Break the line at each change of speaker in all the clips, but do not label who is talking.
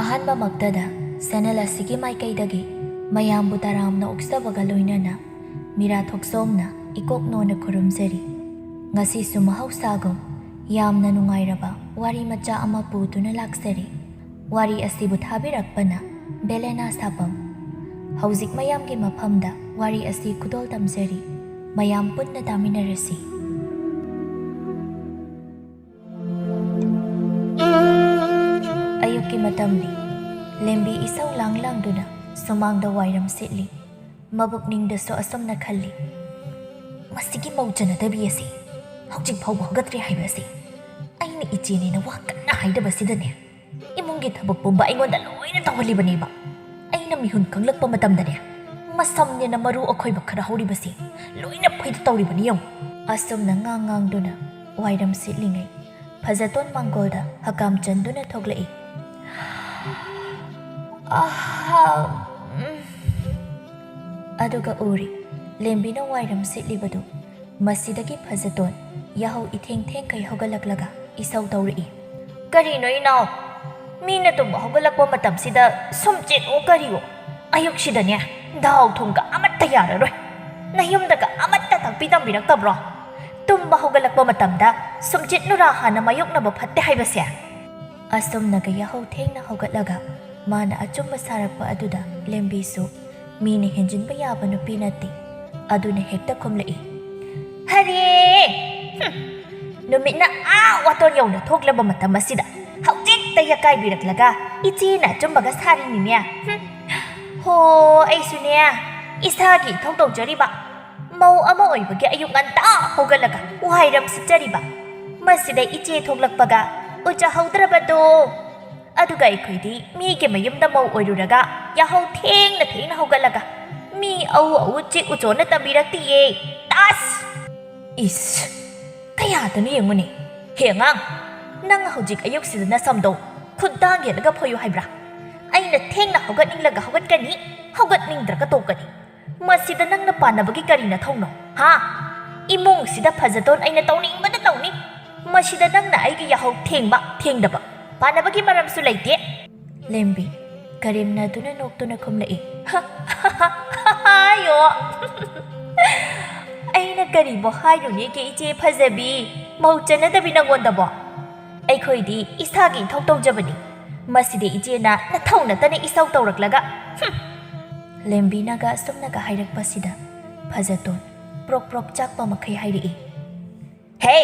ꯑꯍꯥꯟꯕ ꯃꯛꯇꯗ ꯆꯦꯅꯦꯜ ꯑꯁꯤꯒꯤ ꯃꯥꯏꯀꯩꯗꯒꯤ ꯃꯌꯥꯝꯕꯨ ꯇꯔꯥꯝꯅ ꯑꯣꯛꯆꯕꯒ ꯂꯣꯏꯅꯅ ꯃꯤꯔꯥ ꯊꯣꯛꯆꯣꯝꯅ ꯏꯀꯣꯛꯅꯣꯅ ꯈꯨꯔꯨꯝꯖꯔꯤ꯫ ꯉꯁꯤꯁꯨ ꯃꯍꯧꯁꯥꯒꯨꯝ ꯌꯥꯝꯅ ꯅꯨꯡꯉꯥꯏꯔꯕ ꯋꯥꯔꯤ ꯃꯆꯥ ꯑꯃ ꯄꯨꯗꯨꯅ ꯂꯥꯛꯆꯔꯤ꯫ ꯋꯥꯔꯤ ꯑꯁꯤꯕꯨ ꯊꯥꯕꯤꯔꯛꯄꯅ ꯚꯦꯂꯦꯅꯥ ꯁꯥꯄꯝ꯫ ꯍꯧꯖꯤꯛ ꯃꯌꯥꯝꯒꯤ ꯃꯐꯝꯗ ꯋꯥꯔꯤ ꯑꯁꯤ ꯈꯨꯗꯣꯜ ꯇꯝꯖꯔꯤ꯫ ꯃꯌꯥꯝ ꯄꯨꯟꯅ ꯇꯥꯃꯤꯟꯅꯔꯁꯤ꯫ ꯑꯌꯨꯛꯀꯤ ꯃꯇꯝꯅꯤ꯫ ꯂꯦꯝꯕꯤ ꯏꯁꯧ ꯂꯥꯡꯗꯨꯅ ꯁꯨꯃꯥꯡꯗ ꯋꯥꯏꯔꯝ ꯁꯤꯠꯂꯤ꯫ ꯃꯕꯨꯛꯅꯤꯡꯗꯁꯨ ꯑꯁꯨꯝꯅ ꯈꯜꯂꯤ, ꯃꯁꯤꯒꯤ ꯃꯧꯖꯅꯗꯕꯤ ꯑꯁꯤ ꯍꯧꯖꯤꯛ ꯐꯥꯎꯕ ꯍꯧꯒꯠꯇ꯭ꯔꯤ ꯍꯥꯏꯕ ꯑꯁꯤ ꯑꯩꯅ ꯏꯆꯦꯅꯦꯅ ꯋꯥ ꯀꯟꯅ ꯍꯥꯏꯗꯕꯁꯤꯗꯅꯦ ꯏꯃꯨꯡꯒꯤ ꯊꯕꯛ ꯄꯨꯝꯕ ꯑꯩꯉꯣꯟꯗ ꯂꯣꯏꯅ ꯇꯧꯍꯜꯂꯤꯕꯅꯦꯕ꯫ ꯑꯩꯅ ꯃꯤꯍꯨꯟ ꯈꯪꯂꯛꯄ ꯃꯇꯝꯗꯅꯦ ꯃꯁꯝꯅꯦꯅ ꯃꯔꯨ ꯑꯈꯣꯏꯕ ꯈꯔ ꯍꯧꯔꯤꯕꯁꯤ ꯂꯣꯏꯅ ꯐꯩꯗ ꯇꯧꯔꯤꯕꯅꯤ ꯌꯦꯡꯉꯨ꯫ ꯑꯁꯨꯝꯅ ꯉꯥꯡꯗꯨꯅ ꯋꯥꯏꯔꯝ ꯁꯤꯠꯂꯤꯉꯩ ꯐꯖꯇꯣꯟ ꯃꯥꯡꯒꯣꯜꯗ ꯍꯀꯥꯝ ꯆꯟꯗꯨꯅ ꯊꯣꯛꯂꯛꯏ꯫ ꯑꯗꯨꯒ ꯎꯔꯤ ꯂꯦꯝꯕꯤꯅ ꯋꯥꯏꯔꯝ ꯁꯤꯠꯂꯤꯕꯗꯨ ꯃꯁꯤꯗꯒꯤ ꯐꯖꯇꯣꯟ ꯌꯥꯍꯧ ꯏꯊꯦꯡ-ꯊꯦꯡꯈꯩ ꯍꯧꯒꯠꯂꯛꯂꯒ ꯏꯁꯧ ꯇꯧꯔꯛꯏ꯫ ꯀꯔꯤꯅꯣ ꯏꯅꯥꯎ? ꯃꯤꯅ ꯇꯨꯝꯕ ꯍꯧꯒꯠꯂꯛꯄ ꯃꯇꯝꯁꯤꯗ ꯁꯨꯝ ꯆꯦꯠꯑꯣ ꯀꯔꯤꯑꯣ? ꯑꯌꯨꯛꯁꯤꯗꯅꯦ ꯗꯥꯎ ꯊꯨꯝꯒ ꯑꯃꯠꯇ ꯌꯥꯔꯔꯣꯏ꯫ ꯅꯌꯨꯝꯗꯒ ꯑꯃꯠꯇ ꯇꯥꯛꯄꯤ ꯇꯝꯕꯤꯔꯛꯇꯕ꯭ꯔꯣ? ꯇꯨꯝꯕ ꯍꯧꯒꯠꯂꯛꯄ ꯃꯇꯝꯗ ꯁꯨꯝꯆꯤꯠ ꯅꯨꯔꯥ ꯍꯥꯟꯅ ꯃꯥꯌꯣꯛꯅꯕ ꯐꯠꯇꯦ ꯍꯥꯏꯕꯁꯦ꯫ ꯑꯁꯨꯝꯅꯒ ꯌꯥꯍꯧ ꯊꯦꯡꯅ ꯍꯧꯒꯠꯂꯒ ꯃꯥꯅ ꯑꯆꯨꯝꯕ ꯁꯥꯔꯛꯄ ꯑꯗꯨꯗ ꯂꯦꯝꯕꯤꯁꯨ ꯃꯤꯅ ꯍꯦꯟꯖꯤꯟꯕ ꯌꯥꯕ ꯅꯨꯄꯤ ꯅꯠꯇꯦ ꯑꯗꯨꯅ ꯍꯦꯛꯇ ꯈꯨꯝꯂꯛꯏ꯫ ꯍꯔꯦ! ꯅꯨꯃꯤꯠꯅ ꯋꯥꯇꯣꯟ ꯌꯧꯅ ꯊꯣꯛꯂꯕ ꯃꯇꯝ ꯑꯁꯤꯗ ꯍꯧꯖꯤꯛꯇ ꯌꯥꯀꯥꯏꯕꯤꯔꯛꯂꯒ ꯏꯆꯦꯅ ꯑꯆꯨꯝꯕꯒ ꯁꯥꯔꯤꯅꯤꯅꯦ꯫ ꯍꯣ, ꯑꯩꯁꯨꯅꯦ ꯏꯁꯥꯒꯤ ꯏꯊꯧ ꯇꯧꯖꯔꯤꯕ ꯃꯧ ꯑꯃ ꯑꯣꯏꯕꯒꯤ ꯑꯌꯨꯛ ꯉꯟꯇꯥ ꯍꯧꯒꯠꯂꯒ ꯋꯥꯏꯔꯝ ꯁꯤꯠꯆꯔꯤꯕ ꯃꯁꯤꯗ ꯏꯆꯦ ꯊꯣꯛꯂꯛꯄꯒ ꯎꯖꯍꯧꯗ꯭ꯔꯕꯗꯣ꯫ ꯑꯗꯨꯒ ꯑꯩꯈꯣꯏꯗꯤ ꯃꯤꯒꯤ ꯃꯌꯨꯝꯗ ꯃꯧ ꯑꯣꯏꯔꯨꯔꯒ ꯌꯥꯍꯧ ꯊꯦꯡꯅ ꯍꯧꯒꯠꯂꯒ ꯃꯤ ꯑꯎ ꯆꯤꯛ ꯎꯆꯣꯅ ꯇꯝꯕꯤꯔꯛꯇꯤꯌꯦ꯫ ꯇꯥꯁ! ꯏꯁ! ꯀꯌꯥꯗꯅꯣ ꯌꯦꯡꯉꯨꯅꯦ꯫ ꯍꯦ ꯑꯉꯥꯡ, ꯅꯪ ꯍꯧꯖꯤꯛ ꯑꯌꯨꯛꯁꯤꯗ ꯅꯁꯝꯗꯣ ꯈꯨꯠꯗꯥꯡ ꯌꯦꯠꯂꯒ ꯐꯣꯏꯌꯨ ꯍꯥꯏꯕ꯭ꯔꯥ? ꯑꯩꯅ ꯊꯦꯡꯅ ꯍꯧꯒꯠꯅꯤꯡꯂꯒ ꯍꯧꯒꯠꯀꯅꯤ, ꯍꯧꯒꯠꯅꯤꯡꯗ꯭ꯔꯒ ꯇꯣꯛꯀꯅꯤ꯫ ꯃꯁꯤꯗ ꯅꯪꯅ ꯄꯥꯟꯅꯕꯒꯤ ꯀꯔꯤ ꯅꯊꯧꯅꯣ? ꯍꯥ? ꯏꯃꯨꯡꯁꯤꯗ ꯐꯖꯇꯣꯟ ꯑꯩꯅ ꯇꯧꯅꯤꯡꯕꯗ ꯇꯧꯅꯤ꯫ ꯃꯁꯤꯗ ꯅꯪꯅ ꯑꯩꯒꯤ ꯌꯥꯍꯧ ꯊꯦꯡꯕ ꯊꯦꯡꯗꯕ ꯄꯥꯟꯅꯕꯒꯤ ꯃꯔꯝꯁꯨ ꯂꯩꯇꯦ꯫ ꯂꯦꯝꯕꯤ ꯀꯔꯦꯝꯅꯗꯨꯅ ꯅꯣꯛꯇꯨꯅ ꯈꯨꯝꯂꯛꯏ꯫ ꯍꯥꯏꯌꯣ! ꯑꯩꯅ ꯀꯔꯤꯕꯨ ꯍꯥꯏꯔꯨꯅꯦꯒꯦ ꯏꯆꯦ ꯐꯖꯕꯤ, ꯃꯧ ꯆꯟꯅꯗꯕꯤ ꯅꯪꯉꯣꯟꯗꯕꯣ? ꯑꯩꯈꯣꯏꯗꯤ ꯏꯁꯥꯒꯤ ꯏꯊꯧ ꯇꯧꯖꯕꯅꯤ꯫ ꯃꯁꯤꯗꯤ ꯏꯆꯦꯅ ꯅꯊꯧ ꯅꯠꯇꯅ ꯏꯁꯧ ꯇꯧꯔꯛꯂꯒ ꯂꯦꯝꯕꯤꯅꯒ ꯑꯁꯨꯝꯅꯒ ꯍꯥꯏꯔꯛꯄꯁꯤꯗ ꯐꯖꯇꯣꯟ ꯄ꯭ꯔꯣꯛ ꯄ꯭ꯔꯣꯛ ꯆꯥꯛꯄ ꯃꯈꯩ ꯍꯥꯏꯔꯛꯏ꯫ ꯍꯦ!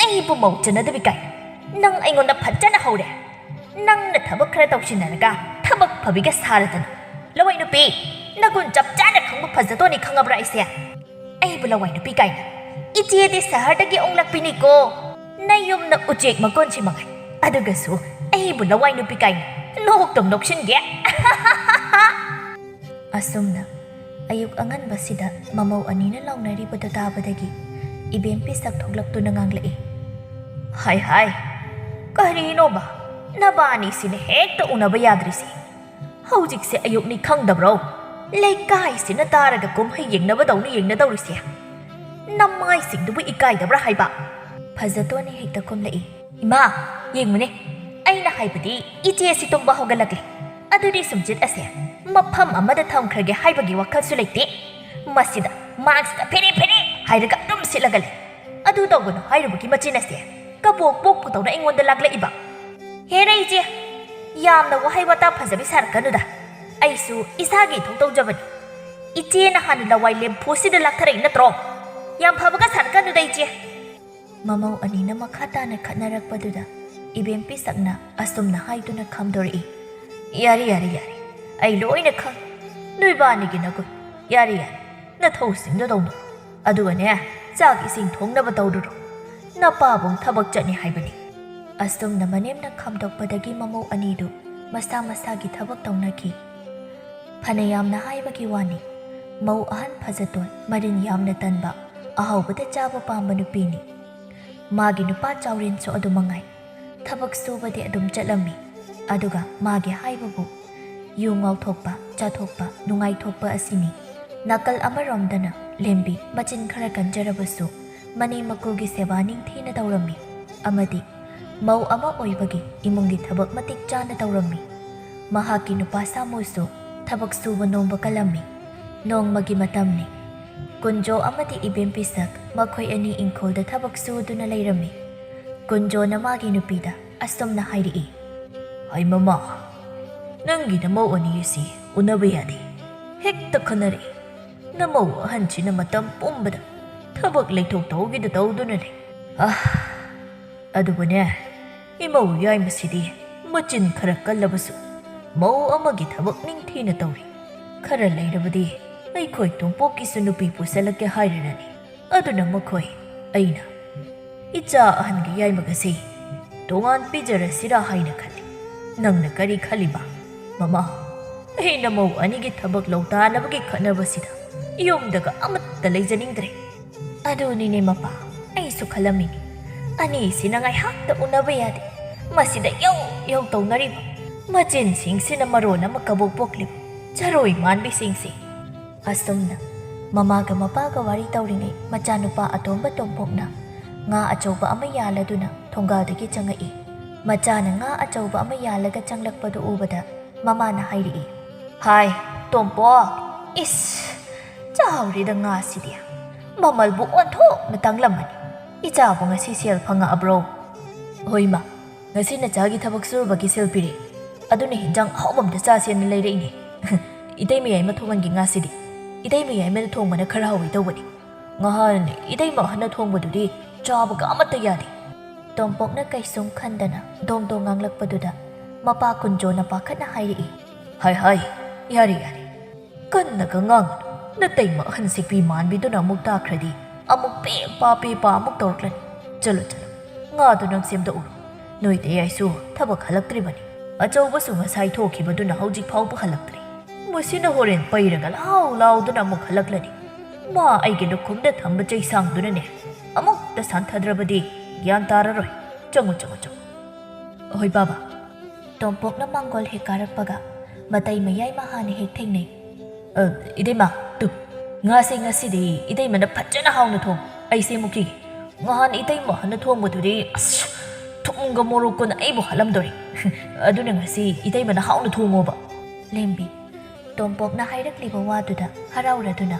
ꯑꯩꯕꯨ ꯃꯧ ꯆꯟꯅꯗꯕꯤ ꯀꯥꯏꯅ ꯅꯪ ꯑꯩꯉꯣꯟꯗ ꯐꯖꯅ ꯍꯧꯔꯦ꯫ ꯅꯪꯅ ꯊꯕꯛ ꯈꯔ ꯇꯧꯁꯤꯟꯅꯔꯒ ꯊꯕꯛ ꯐꯕꯤꯒ ꯁꯥꯔꯗꯅ ꯂꯋꯥꯏ ꯅꯨꯄꯤ, ꯅꯒꯨꯟ ꯆꯞ ꯆꯥꯅ ꯈꯪꯕ ꯐꯖꯇꯣꯟꯅꯤ ꯈꯪꯉꯕ꯭ꯔꯥ ꯑꯩꯁꯦ? ꯑꯩꯕꯨ ꯂꯋꯥꯏ ꯅꯨꯄꯤ ꯀꯥꯏꯅ ꯏꯆꯦꯗꯤ ꯁꯍꯔꯗꯒꯤ ꯑꯣꯡꯂꯛꯄꯤꯅꯤꯀꯣ꯫ ꯅꯌꯨꯝꯅ ꯎꯆꯦꯛ ꯃꯀꯣꯟꯁꯤ ꯃꯉꯥꯏ, ꯑꯗꯨꯒꯁꯨ ꯑꯩꯕꯨ ꯂꯋꯥꯏ ꯅꯨꯄꯤ ꯀꯥꯏꯅ ꯅꯣꯛꯇꯨꯝ ꯅꯣꯛꯁꯤꯟꯒꯦ꯫ ꯑꯁꯨꯝꯅ ꯑꯌꯨꯛ ꯑꯉꯟꯕꯁꯤꯗ ꯃꯃꯧ ꯑꯅꯤꯅ ꯂꯥꯎꯅꯔꯤꯕꯗꯨ ꯇꯥꯕꯗꯒꯤ ꯏꯕꯦꯝꯄꯤ ꯁꯛ ꯊꯣꯛꯂꯛꯇꯨꯅ ꯉꯥꯡꯂꯛꯏ꯫ ꯍꯥꯏ ꯍꯥꯏ, ꯀꯔꯤꯅꯣꯕ ꯅꯕꯥꯅꯤꯁꯤꯅ ꯍꯦꯛꯇ ꯎꯅꯕ ꯌꯥꯗ꯭ꯔꯤꯁꯤ? ꯍꯧꯖꯤꯛꯁꯦ ꯑꯌꯨꯛꯅꯤ ꯈꯪꯗꯕ꯭ꯔꯣ? ꯂꯩꯀꯥꯏꯁꯤꯅ ꯇꯥꯔꯒ ꯀꯨꯝꯍꯩ ꯌꯦꯡꯅꯕꯗꯧꯅ ꯌꯦꯡꯅꯗꯧꯔꯤꯁꯦ꯫ ꯅꯃꯥꯏꯁꯤꯡꯗꯨꯕꯨ ꯏꯀꯥꯏꯗꯕ꯭ꯔꯥ ꯍꯥꯏꯕ? ꯐꯖꯇꯣꯟꯅ ꯍꯦꯛꯇ ꯈꯨꯝꯂꯛꯏ꯫ ꯏꯃꯥ, ꯌꯦꯡꯉꯨꯅꯦ, ꯑꯩꯅ ꯍꯥꯏꯕꯗꯤ ꯏꯆꯦꯁꯤ ꯇꯨꯝꯕ ꯍꯧꯒꯠꯂꯛꯂꯦ꯫ ꯑꯗꯨꯗꯤ ꯁꯨꯝꯆꯤꯠ ꯑꯁꯦ ꯃꯐꯝ ꯑꯃꯗ ꯊꯝꯈ꯭ꯔꯒꯦ ꯍꯥꯏꯕꯒꯤ ꯋꯥꯈꯜꯁꯨ ꯂꯩꯇꯦ꯫ ꯃꯁꯤꯗ ꯃꯥꯡꯁꯤꯗ ꯐꯦꯔꯦ ꯐꯦꯔꯦ ꯍꯥꯏꯔꯒ ꯑꯗꯨꯝ ꯁꯤꯠꯂꯒ ꯂꯩ꯫ ꯑꯗꯨ ꯇꯧꯒꯅꯨ ꯍꯥꯏꯔꯨꯕꯒꯤ ꯃꯆꯤꯟ ꯑꯁꯦ ꯀꯕꯣꯛ ꯄꯣꯛꯄꯗꯧꯅ ꯑꯩꯉꯣꯟꯗ ꯂꯥꯛꯂꯛꯏꯕ꯫ ꯍꯦꯔ ꯏꯆꯦ, ꯌꯥꯝꯅ ꯋꯥꯍꯩ ꯋꯥꯇꯥ ꯐꯖꯕꯤ ꯁꯥꯔꯛꯀꯅꯨꯗ꯫ ꯑꯩꯁꯨ ꯏꯁꯥꯒꯤ ꯏꯊꯧ ꯇꯧꯖꯕꯅꯤ꯫ ꯏꯆꯦꯅ ꯍꯥꯟꯅ ꯂꯋꯥꯏ ꯂꯦꯝꯐꯨꯁꯤꯗ ꯂꯥꯛꯊꯔꯛꯏ ꯅꯠꯇ꯭ꯔꯣ? ꯌꯥꯝ ꯐꯕꯒ ꯁꯥꯔꯛꯀꯅꯨꯗ ꯏꯆꯦ꯫ ꯃꯃꯧ ꯑꯅꯤꯅ ꯃꯈꯥ ꯇꯥꯅ ꯈꯠꯅꯔꯛꯄꯗꯨꯗ ꯏꯕꯦꯝꯄꯤ ꯁꯛꯅ ꯑꯁꯨꯝꯅ ꯍꯥꯏꯗꯨꯅ ꯈꯝꯗꯣꯔꯛꯏ꯫ ꯌꯥꯔꯦ ꯌꯥꯔꯦ ꯌꯥꯔꯦ, ꯑꯩ ꯂꯣꯏꯅ ꯈꯪ꯫ ꯅꯣꯏꯕꯥꯅꯤꯒꯤ ꯅꯒꯨꯟ ꯌꯥꯔꯦ ꯌꯥꯔꯦ, ꯅꯊꯧꯁꯤꯡꯗꯣ ꯇꯧꯅꯔꯣ꯫ ꯑꯗꯨꯒꯅꯦ ꯆꯥꯛ ꯏꯁꯤꯡ ꯊꯣꯡꯅꯕ ꯇꯧꯔꯨꯔꯣ꯫ ꯅꯄꯥꯕꯨꯡ ꯊꯕꯛ ꯆꯠꯅꯤ ꯍꯥꯏꯕꯅꯤ꯫ ꯑꯁꯨꯝꯅ ꯃꯅꯦꯝꯅ ꯈꯝꯗꯣꯛꯄꯗꯒꯤ ꯃꯃꯧ ꯑꯅꯤꯗꯨ ꯃꯁꯥ ꯃꯁꯥꯒꯤ ꯊꯕꯛ ꯇꯧꯅꯈꯤ꯫ ꯐꯅ ꯌꯥꯝꯅ ꯍꯥꯏꯕꯒꯤ ꯋꯥꯅꯤ, ꯃꯧ ꯑꯍꯟ ꯐꯖꯇꯣꯟ ꯃꯔꯤꯟ ꯌꯥꯝꯅ ꯇꯟꯕ, ꯑꯍꯥꯎꯕꯗ ꯆꯥꯕ ꯄꯥꯝꯕ ꯅꯨꯄꯤꯅꯤ꯫ ꯃꯥꯒꯤ ꯅꯨꯄꯥ ꯆꯥꯎꯔꯦꯟꯁꯨ ꯑꯗꯨ ꯃꯉꯥꯏ꯫ ꯊꯕꯛ ꯁꯨꯕꯗꯤ ꯑꯗꯨꯝ ꯆꯠꯂꯝꯃꯤ, ꯑꯗꯨꯒ ꯃꯥꯒꯤ ꯍꯥꯏꯕꯕꯨ ꯌꯨ ꯉꯥꯎꯊꯣꯛꯄ, ꯆꯥꯊꯣꯛꯄ, ꯅꯨꯡꯉꯥꯏꯊꯣꯛꯄ ꯑꯁꯤꯅꯤ꯫ ꯅꯥꯀꯜ ꯑꯃꯔꯣꯝꯗꯅ ꯂꯦꯝꯕꯤ ꯃꯆꯤꯟ ꯈꯔ ꯀꯟꯖꯔꯕꯁꯨ ꯃꯅꯦ ꯃꯀꯨꯒꯤ ꯁꯦꯕꯥ ꯅꯤꯡꯊꯤꯅ ꯇꯧꯔꯝꯃꯤ ꯑꯃꯗꯤ ꯃꯧ ꯑꯃ ꯑꯣꯏꯕꯒꯤ ꯏꯃꯨꯡꯒꯤ ꯊꯕꯛ ꯃꯇꯤꯛ ꯆꯥꯅ ꯇꯧꯔꯝꯃꯤ꯫ ꯃꯍꯥꯛꯀꯤ ꯅꯨꯄꯥ ꯁꯥꯃꯨꯁꯨ ꯊꯕꯛ ꯁꯨꯕ ꯅꯣꯝꯕ ꯀꯜꯂꯝꯃꯤ꯫ ꯅꯣꯡꯃꯒꯤ ꯃꯇꯝꯅꯤ꯫ ꯀꯨꯟꯖꯣ ꯑꯃꯗꯤ ꯏꯕꯦꯝꯄꯤꯁꯛ ꯃꯈꯣꯏ ꯑꯅꯤ ꯏꯪꯈꯣꯜꯗ ꯊꯕꯛ ꯁꯨꯗꯨꯅ ꯂꯩꯔꯝꯃꯤ꯫ ꯀꯨꯟꯖꯣꯅ ꯃꯥꯒꯤ ꯅꯨꯄꯤꯗ ꯑꯁꯨꯝꯅ ꯍꯥꯏꯔꯛꯏ, "ꯍꯩ ꯃꯃꯥ, ꯅꯪꯒꯤ ꯅꯃꯧ ꯑꯅꯤ ꯑꯁꯤ ꯎꯅꯕ ꯌꯥꯗꯦ꯫ ꯍꯦꯛꯇ ꯈꯟꯅꯔꯛꯏ꯫ ꯅꯃꯧ ꯑꯍꯟꯁꯤꯅ ꯃꯇꯝ ꯄꯨꯝꯕꯗ ꯊꯕꯛ ꯂꯩꯊꯣꯛ ꯇꯧꯒꯤꯗ ꯇꯧꯗꯨꯅ ꯂꯩ꯫ ꯑꯗꯨꯕꯨꯅꯦ, ꯏꯃꯧ ꯌꯥꯏꯃꯁꯤꯗꯤ ꯃꯆꯤꯟ ꯈꯔ ꯀꯜꯂꯕꯁꯨ ꯃꯧ ꯑꯃꯒꯤ ꯊꯕꯛ ꯅꯤꯡꯊꯤꯅ ꯇꯧꯔꯤ꯫ ꯈꯔ ꯂꯩꯔꯕꯗꯤ ꯑꯩꯈꯣꯏ ꯇꯣꯝꯄꯣꯛꯀꯤꯁꯨ ꯅꯨꯄꯤ ꯄꯨꯁꯜꯂꯛꯀꯦ ꯍꯥꯏꯔꯅꯤ꯫ ꯑꯗꯨꯅ ꯃꯈꯣꯏ ꯑꯩꯅ ꯏꯆꯥ ꯑꯍꯟꯒ ꯌꯥꯏꯃꯒꯁꯤ ꯇꯣꯉꯥꯟ ꯄꯤꯖꯔꯁꯤꯔꯥ ꯍꯥꯏꯅ ꯈꯜꯂꯤ꯫ ꯅꯪꯅ ꯀꯔꯤ ꯈꯜꯂꯤꯕ ꯃꯃꯥ? ꯑꯩ ꯅꯃꯧ ꯑꯅꯤꯒꯤ ꯊꯕꯛ ꯂꯧ ꯇꯥꯅꯕꯒꯤ ꯈꯠꯅꯕꯁꯤꯗ ꯌꯨꯝꯗꯒ ꯑꯃꯠꯇ ꯂꯩꯖꯅꯤꯡꯗ꯭ꯔꯦ꯫ ꯑꯗꯨꯅꯤꯅꯦ ꯃꯄꯥ, ꯑꯩꯁꯨ ꯈꯜꯂꯝꯃꯤꯅꯤ꯫ ꯑꯅꯤꯁꯤꯅ ꯉꯥꯏꯍꯥꯛꯇ ꯎꯅꯕ ꯌꯥꯗꯦ꯫ ꯃꯁꯤꯗ ꯌꯧ ꯌꯧ ꯇꯧꯅꯔꯤꯕ ꯃꯆꯤꯟꯁꯤꯡꯁꯤꯅ ꯃꯔꯣꯟ ꯑꯃ ꯀꯕꯣꯛ ꯄꯣꯛꯂꯤꯕ ꯆꯔꯣꯏ ꯃꯥꯟꯕꯤꯁꯤꯡꯁꯤ." ꯑꯁꯨꯝꯅ ꯃꯃꯥꯒ ꯃꯄꯥꯒ ꯋꯥꯔꯤ ꯇꯧꯔꯤꯉꯩ ꯃꯆꯥꯅꯨꯄꯥ ꯑꯇꯣꯝꯕ ꯇꯣꯝꯄꯣꯛꯅ ꯉꯥ ꯑꯆꯧꯕ ꯑꯃ ꯌꯥꯜꯂꯗꯨꯅ ꯊꯣꯡꯒꯥꯜꯗꯒꯤ ꯆꯪꯉꯛꯏ꯫ ꯃꯆꯥꯅ ꯉꯥ ꯑꯆꯧꯕ ꯑꯃ ꯌꯥꯜꯂꯒ ꯆꯪꯂꯛꯄꯗꯨ ꯎꯕꯗ ꯃꯃꯥꯅ ꯍꯥꯏꯔꯛꯏ, "ꯍꯥꯏ ꯇꯣꯝꯄꯣꯛ, ꯏꯁ ꯆꯥꯎꯔꯦꯗ ꯉꯥꯁꯤꯗꯤ꯫ ꯃꯃꯜꯕꯨ ꯑꯣꯟꯊꯣꯛꯅ ꯇꯥꯡꯂꯝꯃꯅꯤ꯫ ꯏꯆꯥꯕꯨ ꯉꯁꯤ ꯁꯦꯜ ꯐꯪꯉꯛꯑꯕ꯭ꯔꯣ?" "ꯍꯣꯏ ꯃꯥ, ꯉꯁꯤ ꯅꯆꯥꯒꯤ ꯊꯕꯛ ꯁꯨꯔꯨꯕꯒꯤ ꯁꯦꯜ ꯄꯤꯔꯛꯏ꯫ ꯑꯗꯨꯅ ꯍꯤꯟꯖꯥꯡ ꯑꯍꯥꯎꯕ ꯑꯝꯇ ꯆꯥꯁꯦꯅ ꯂꯩꯔꯛꯏꯅꯦ꯫ ꯏꯇꯩꯃ ꯌꯥꯏꯃ ꯊꯣꯡꯍꯟꯒꯤ ꯉꯥꯁꯤꯗꯤ ꯏꯇꯩꯃ ꯌꯥꯏꯃꯅ ꯊꯣꯡꯕꯅ ꯈꯔ ꯍꯥꯎꯏ ꯇꯧꯕꯅꯤ꯫ ꯉꯍꯥꯟ ꯏꯇꯩꯃ ꯑꯍꯟꯅ ꯊꯣꯡꯕꯗꯨꯗꯤ ꯆꯥꯕꯒ ꯑꯃꯠꯇ ꯌꯥꯗꯦ." ꯇꯣꯝꯄꯣꯛꯅ ꯀꯩꯁꯨꯝ ꯈꯟꯗꯅ ꯗꯣꯡ ꯗꯣꯡ ꯉꯥꯡꯂꯛꯄꯗꯨꯗ ꯃꯄꯥ ꯀꯨꯟꯖꯣꯅ ꯄꯥꯈꯠꯅ ꯍꯥꯏꯔꯛꯏ, "ꯍꯥꯏ, ꯌꯥꯔꯦ, ꯀꯟꯅꯒ ꯉꯥꯡꯒꯅꯨ꯫ ꯅꯇꯩꯃ ꯑꯍꯟ ꯁꯤꯛꯄꯤ ꯃꯥꯟꯕꯤꯗꯨꯅ ꯑꯃꯨꯛ ꯇꯥꯈ꯭ꯔꯗꯤ ꯑꯃꯨꯛ ꯄꯦꯄꯥ ꯑꯃꯨꯛ ꯇꯧꯔꯛꯂꯅꯤ꯫ ꯆꯠꯂꯣ, ꯉꯥꯗꯨ ꯅꯪ ꯁꯦꯝꯗꯣꯛꯎꯔꯣ꯫ ꯅꯣꯏ ꯇꯌꯥꯏꯁꯨ ꯊꯕꯛ ꯍꯜꯂꯛꯇ꯭ꯔꯤꯕꯅꯤ꯫ ꯑꯆꯧꯕꯁꯨ ꯉꯁꯥꯏ ꯊꯣꯛꯈꯤꯕꯗꯨꯅ ꯍꯧꯖꯤꯛ ꯐꯥꯎꯕ ꯍꯜꯂꯛꯇ꯭ꯔꯤ꯫ ꯃꯁꯤꯅ ꯍꯣꯔꯦꯟ ꯄꯩꯔꯒ ꯂꯥꯎꯗꯨꯅ ꯑꯃꯨꯛ ꯍꯜꯂꯛꯂꯅꯤ꯫ ꯃꯥ ꯑꯩꯒꯤ ꯂꯨꯈꯨꯝꯗ ꯊꯝꯕ ꯆꯩꯁꯥꯡꯗꯨꯅꯅꯦ ꯑꯃꯨꯛꯇ ꯁꯥꯟꯊꯗ꯭ꯔꯕꯗꯤ ꯒ꯭ꯌꯥꯟ ꯇꯥꯔꯔꯣꯏ꯫ ꯆꯪꯉꯨ." "ꯍꯣꯏ ꯕꯥꯕꯥ." ꯇꯣꯝꯄꯣꯛꯅ ꯃꯥꯡꯒꯣꯜ ꯍꯦꯛ ꯀꯥꯔꯛꯄꯒ ꯃꯇꯩ ꯃꯌꯥꯏ ꯃꯍꯥꯅ ꯍꯦꯛ ꯊꯦꯡꯅꯩ꯫ "ꯏꯇꯩꯃ, ꯉꯥꯁꯦ ꯉꯁꯤꯗꯤ ꯏꯇꯩꯃꯅ ꯐꯖꯅ ꯍꯥꯎꯅ ꯊꯣꯡ꯫ ꯑꯩ ꯁꯦꯝꯃꯨꯈꯤꯒꯦ꯫ ꯉꯍꯥꯟ ꯏꯇꯩꯃ ꯑꯍꯟꯅ ꯊꯣꯡꯕꯗꯨꯗꯤ ꯊꯨꯝꯒ ꯃꯣꯔꯣꯛꯀꯅ ꯑꯩꯕꯨ ꯍꯥꯠꯂꯝꯗꯣꯔꯤ꯫ ꯑꯗꯨꯅ ꯉꯁꯤ ꯏꯇꯩꯃꯅ ꯍꯥꯎꯅ ꯊꯣꯡꯉꯣꯕ." ꯂꯦꯝꯕꯤ ꯇꯣꯝꯄꯣꯛꯅ ꯍꯥꯏꯔꯛꯂꯤꯕ ꯋꯥꯗꯨꯗ ꯍꯔꯥꯎꯔꯗꯨꯅ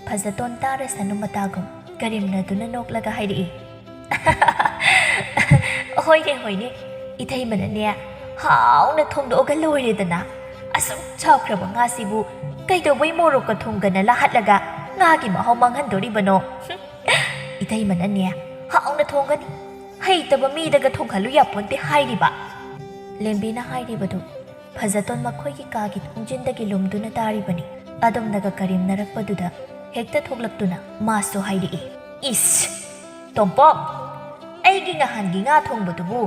ꯐꯖꯇꯣꯟ ꯇꯥꯔꯁꯅꯨ ꯃꯇꯥꯒꯨꯝ ꯀꯔꯤꯝꯅꯗꯨꯅ ꯅꯣꯛꯂꯒ ꯍꯥꯏꯔꯛꯏ, "ꯍꯣꯏꯅꯦ, ꯏꯇꯩꯃꯅꯅꯦ ꯍꯥꯎꯅ ꯊꯣꯡꯗꯣꯛꯑꯒ ꯂꯣꯏꯔꯦꯗꯅ꯫ ꯑꯁꯨꯛ ꯆꯥꯎꯈ꯭ꯔꯕ ꯉꯥꯁꯤꯕꯨ ꯀꯩꯗꯧꯕꯩ ꯃꯣꯔꯣꯛꯀ ꯊꯨꯝꯒꯅ ꯂꯥꯍꯠꯂꯒ ꯉꯥꯒꯤ ꯃꯍꯥꯎ ꯃꯥꯡꯍꯟꯗꯣꯔꯤꯕꯅꯣ? ꯏꯇꯩꯃꯅꯅꯦ ꯍꯥꯎꯅ ꯊꯣꯡꯒꯅꯤ꯫ ꯍꯩꯇꯕ ꯃꯤꯗꯒ ꯊꯣꯡꯍꯜꯂꯨ ꯌꯥꯄꯣꯟꯇꯦ ꯍꯥꯏꯔꯤꯕ." ꯂꯦꯝꯕꯤꯅ ꯍꯥꯏꯔꯤꯕꯗꯨ ꯐꯖꯇꯣꯟ ꯃꯈꯣꯏꯒꯤ ꯀꯥꯒꯤ ꯊꯣꯡꯖꯤꯟꯗꯒꯤ ꯂꯨꯝꯗꯨꯅ ꯇꯥꯔꯤꯕꯅꯤ꯫ ꯑꯗꯨꯝꯅꯒ ꯀꯔꯤꯝꯅꯔꯛꯄꯗꯨꯗ ꯍꯦꯛꯇ ꯊꯣꯛꯂꯛꯇꯨꯅ ꯃꯥꯁꯨ ꯍꯥꯏꯔꯛꯏ, "ꯏꯁ ꯇꯣꯝꯄꯣꯛ, ꯑꯩꯒꯤ ꯉꯍꯥꯟꯒꯤ ꯉꯥ ꯊꯣꯡꯕꯗꯨꯕꯨ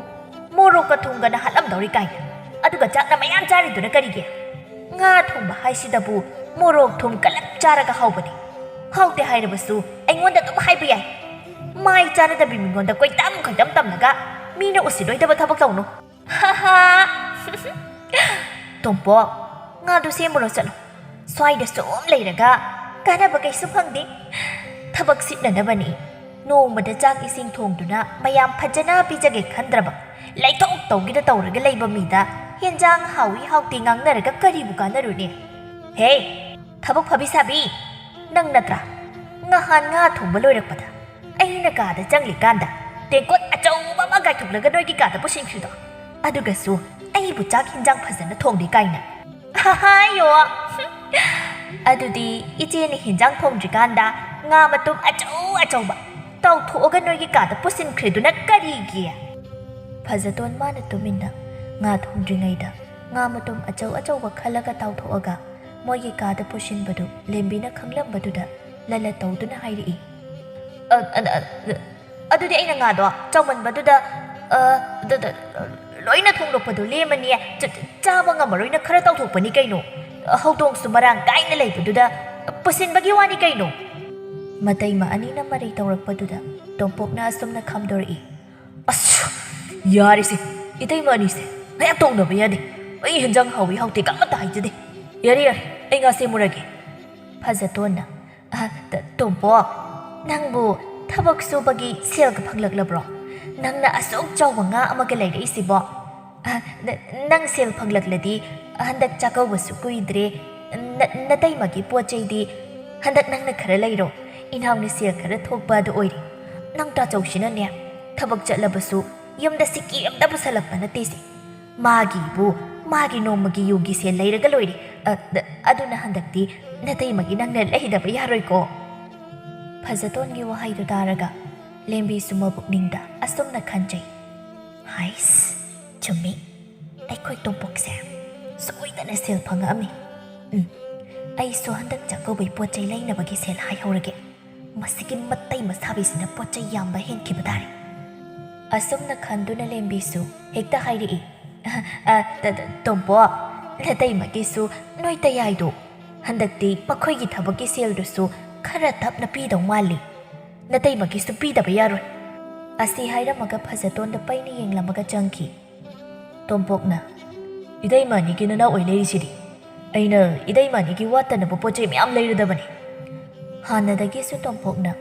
ꯃꯣꯔꯣꯛꯀ ꯊꯨꯝꯒꯅ ꯍꯥꯠꯂꯝꯗꯧꯔꯤ ꯀꯥꯏꯅ, ꯑꯗꯨꯒ ꯆꯥꯛꯅ ꯃꯌꯥꯝ ꯆꯥꯔꯤꯗꯨꯅ ꯀꯔꯤꯒꯤ? ꯉꯥ ꯊꯣꯡꯕ ꯍꯥꯏꯁꯤꯗꯕꯨ ꯃꯣꯔꯣꯛ ꯊꯨꯝ ꯀꯜꯂꯞ ꯆꯥꯔꯒ ꯍꯥꯎꯕꯅꯤ꯫ ꯍꯥꯎꯇꯦ ꯍꯥꯏꯔꯕꯁꯨ ꯑꯩꯉꯣꯟꯗ ꯑꯗꯨꯝ ꯍꯥꯏꯕ ꯌꯥꯏ꯫ ꯃꯥꯏ ꯆꯥꯅꯗꯕꯤ ꯃꯤꯉꯣꯟꯗ ꯀꯣꯏꯇꯝ ꯇꯝꯂꯒ ꯃꯤꯅ ꯎꯁꯤꯠꯂꯣꯏꯗꯕ ꯊꯕꯛ ꯇꯧꯅꯨ." "ꯇꯣꯝꯄꯣꯛ, ꯉꯥꯗꯨ ꯁꯦꯝꯃꯨꯔꯣ ꯆꯠꯂꯣ꯫ ꯁ꯭ꯋꯥꯏꯗ ꯁꯨꯝ ꯂꯩꯔꯒ ꯀꯥꯟꯅꯕ ꯀꯩꯁꯨ ꯐꯪꯗꯦ꯫ ꯊꯕꯛ ꯁꯤꯠꯅꯅꯕꯅꯤ ꯅꯣꯡꯃꯗ ꯆꯥꯛ ꯏꯁꯤꯡ ꯊꯣꯡꯗꯨꯅ ꯃꯌꯥꯝ ꯐꯖꯅ ꯄꯤꯖꯒꯦ ꯈꯟꯗ꯭ꯔꯕ ꯂꯩꯊꯣꯛ ꯇꯧꯒꯤꯗ ꯇꯧꯔꯒ ꯂꯩꯕ ꯃꯤꯗ ꯍꯦꯟꯖꯥꯡ ꯍꯥꯎꯏ ꯍꯥꯎꯇꯦ ꯉꯥꯡꯅꯔꯒ ꯀꯔꯤꯕꯨ ꯀꯥꯟꯅꯔꯨꯅꯤ? ꯍꯦ, ꯊꯕꯛ ꯐꯕꯤ ꯁꯥꯕꯤ, ꯅꯪ ꯅꯠꯇ꯭ꯔꯥ ꯉꯍꯥꯟ ꯉꯥ ꯊꯣꯡꯕ ꯂꯣꯏꯔꯛꯄꯗ ꯑꯩꯅ ꯀꯥꯗ ꯆꯪꯂꯤꯀꯥꯟꯗ ꯇꯦꯡꯀꯣꯠ ꯑꯆꯧꯕ ꯑꯃ ꯀꯥꯏꯊꯣꯛꯂꯒ ꯅꯣꯏꯒꯤ ꯀꯥꯗ ꯄꯨꯁꯤꯟꯈ꯭ꯔꯤꯗꯣ? ꯑꯗꯨꯒꯁꯨ ꯑꯩꯕꯨ ꯆꯥꯛ ꯍꯦꯟꯖꯥꯡ ꯐꯖꯅ ꯊꯣꯡꯗꯦ ꯀꯥꯏꯅ? ꯍꯥꯏꯌꯣ." "ꯑꯗꯨꯗꯤ ꯏꯆꯦꯅ ꯍꯦꯟꯖꯥꯡ ꯊꯣꯡꯗ꯭ꯔꯤꯀꯥꯟꯗ ꯉꯥ ꯃꯇꯨꯝ ꯑꯆꯧꯕ ꯇꯥꯎꯊꯣꯛꯑꯒ ꯅꯣꯏꯒꯤ ꯀꯥꯗ ꯄꯨꯁꯤꯟꯈ꯭ꯔꯤꯗꯨꯅ ꯀꯔꯤꯒꯤ?" ꯐꯖꯇꯣꯟ ꯃꯥꯅ ꯇꯨꯃꯤꯟꯅ ꯉꯥ ꯊꯣꯡꯗ꯭ꯔꯤꯉꯩꯗ ꯉꯥ ꯃꯇꯨꯝ ꯑꯆꯧꯕ ꯈꯜꯂꯒ ꯇꯥꯎꯊꯣꯛꯑꯒ ꯃꯣꯏꯒꯤ ꯀꯥꯗ ꯄꯨꯁꯤꯟꯕꯗꯨ ꯂꯦꯝꯕꯤꯅ ꯈꯪꯂꯝꯕꯗꯨꯗ ꯂꯂ ꯇꯧꯗꯨꯅ ꯍꯥꯏꯔꯛꯏ, "ꯑꯗꯨꯗꯤ ꯑꯩꯅ ꯉꯥꯗꯣ ꯆꯥꯎꯃꯟꯕꯗꯨꯗ ꯂꯣꯏꯅ ꯊꯣꯡꯗꯣꯛꯄꯗꯨ ꯂꯦꯝꯃꯅꯤ, ꯆꯥꯕ ꯉꯝꯃꯔꯣꯏꯅ ꯈꯔ ꯇꯧꯊꯣꯛꯄꯅꯤ ꯀꯩꯅꯣ꯫ ꯍꯧꯗꯣꯡꯁꯨ ꯃꯔꯥꯡ ꯀꯥꯏꯅ ꯂꯩꯕꯗꯨꯗ ꯄꯨꯁꯤꯟꯕꯒꯤ ꯋꯥꯅꯤ ꯀꯩꯅꯣ." ꯃꯇꯩꯃ ꯑꯅꯤꯅ ꯃꯔꯩ ꯇꯧꯔꯛꯄꯗꯨꯗ ꯇꯣꯝꯄꯣꯛꯅ ꯑꯁꯨꯝꯅ ꯈꯝꯗꯣꯔꯛꯏ, "ꯌꯥꯔꯦꯁꯦ, ꯏꯇꯩꯃ ꯑꯅꯤꯁꯦ ꯉꯌꯥꯛ ꯇꯧꯅꯕ ꯌꯥꯗꯦ꯫ ꯑꯩ ꯍꯦꯟꯖꯥꯡ ꯍꯥꯎꯏ ꯍꯥꯎꯇꯦ ꯑꯃꯠꯇ ꯍꯥꯏꯖꯗꯦ꯫ ꯌꯥꯔꯦ, ꯑꯩ ꯉꯥ ꯁꯦꯝꯃꯨꯔꯒꯦ." ꯐꯖꯇꯣꯟꯅ, "ꯇꯣꯝꯄꯣꯛ, ꯅꯪꯕꯨ ꯊꯕꯛ ꯁꯨꯕꯒꯤ ꯁꯦꯜꯒ ꯐꯪꯂꯛꯂꯕ꯭ꯔꯣ? ꯅꯪꯅ ꯑꯁꯨꯛ ꯆꯥꯎꯕ ꯉꯥ ꯑꯃꯒ ꯂꯩꯔꯛꯏꯁꯤꯕꯣ? ꯅꯪ ꯁꯦꯜ ꯐꯪꯂꯛꯂꯗꯤ handak chakaubasu kuidre natai pochaidi handak nangna khara leiro inhauni sel khara thokpa adu oiri nang ta chaushina ne thabak chatlabasu yumda siki amda busalakpa natisi magi nomagi yugi sel leiraga loiri aduna handakti natai nangna leidaba yaroi ko Phazatongi wahaidu taraga lembi suma bukningda asumna khanjai hais chumi aikoi tompokse soidana sel phangami ai so handak chakaubai pochai leinabagi sel haihorage masiki mattai masabisina pochai yamba henkibadari asumna khanduna lembi su hekta hairi tompo natai magi su noita yaidu handakti pakhoi gi thabaki sel du su khara tapna pidau mali natai magi su pidaba yaroi asi hairamaga Phazatonda paini yenglamaga changki tompokna idai mani gi nana oi leisiri aina idai mani gi watana bo pochai myam leiradabani hanadagi su tompokna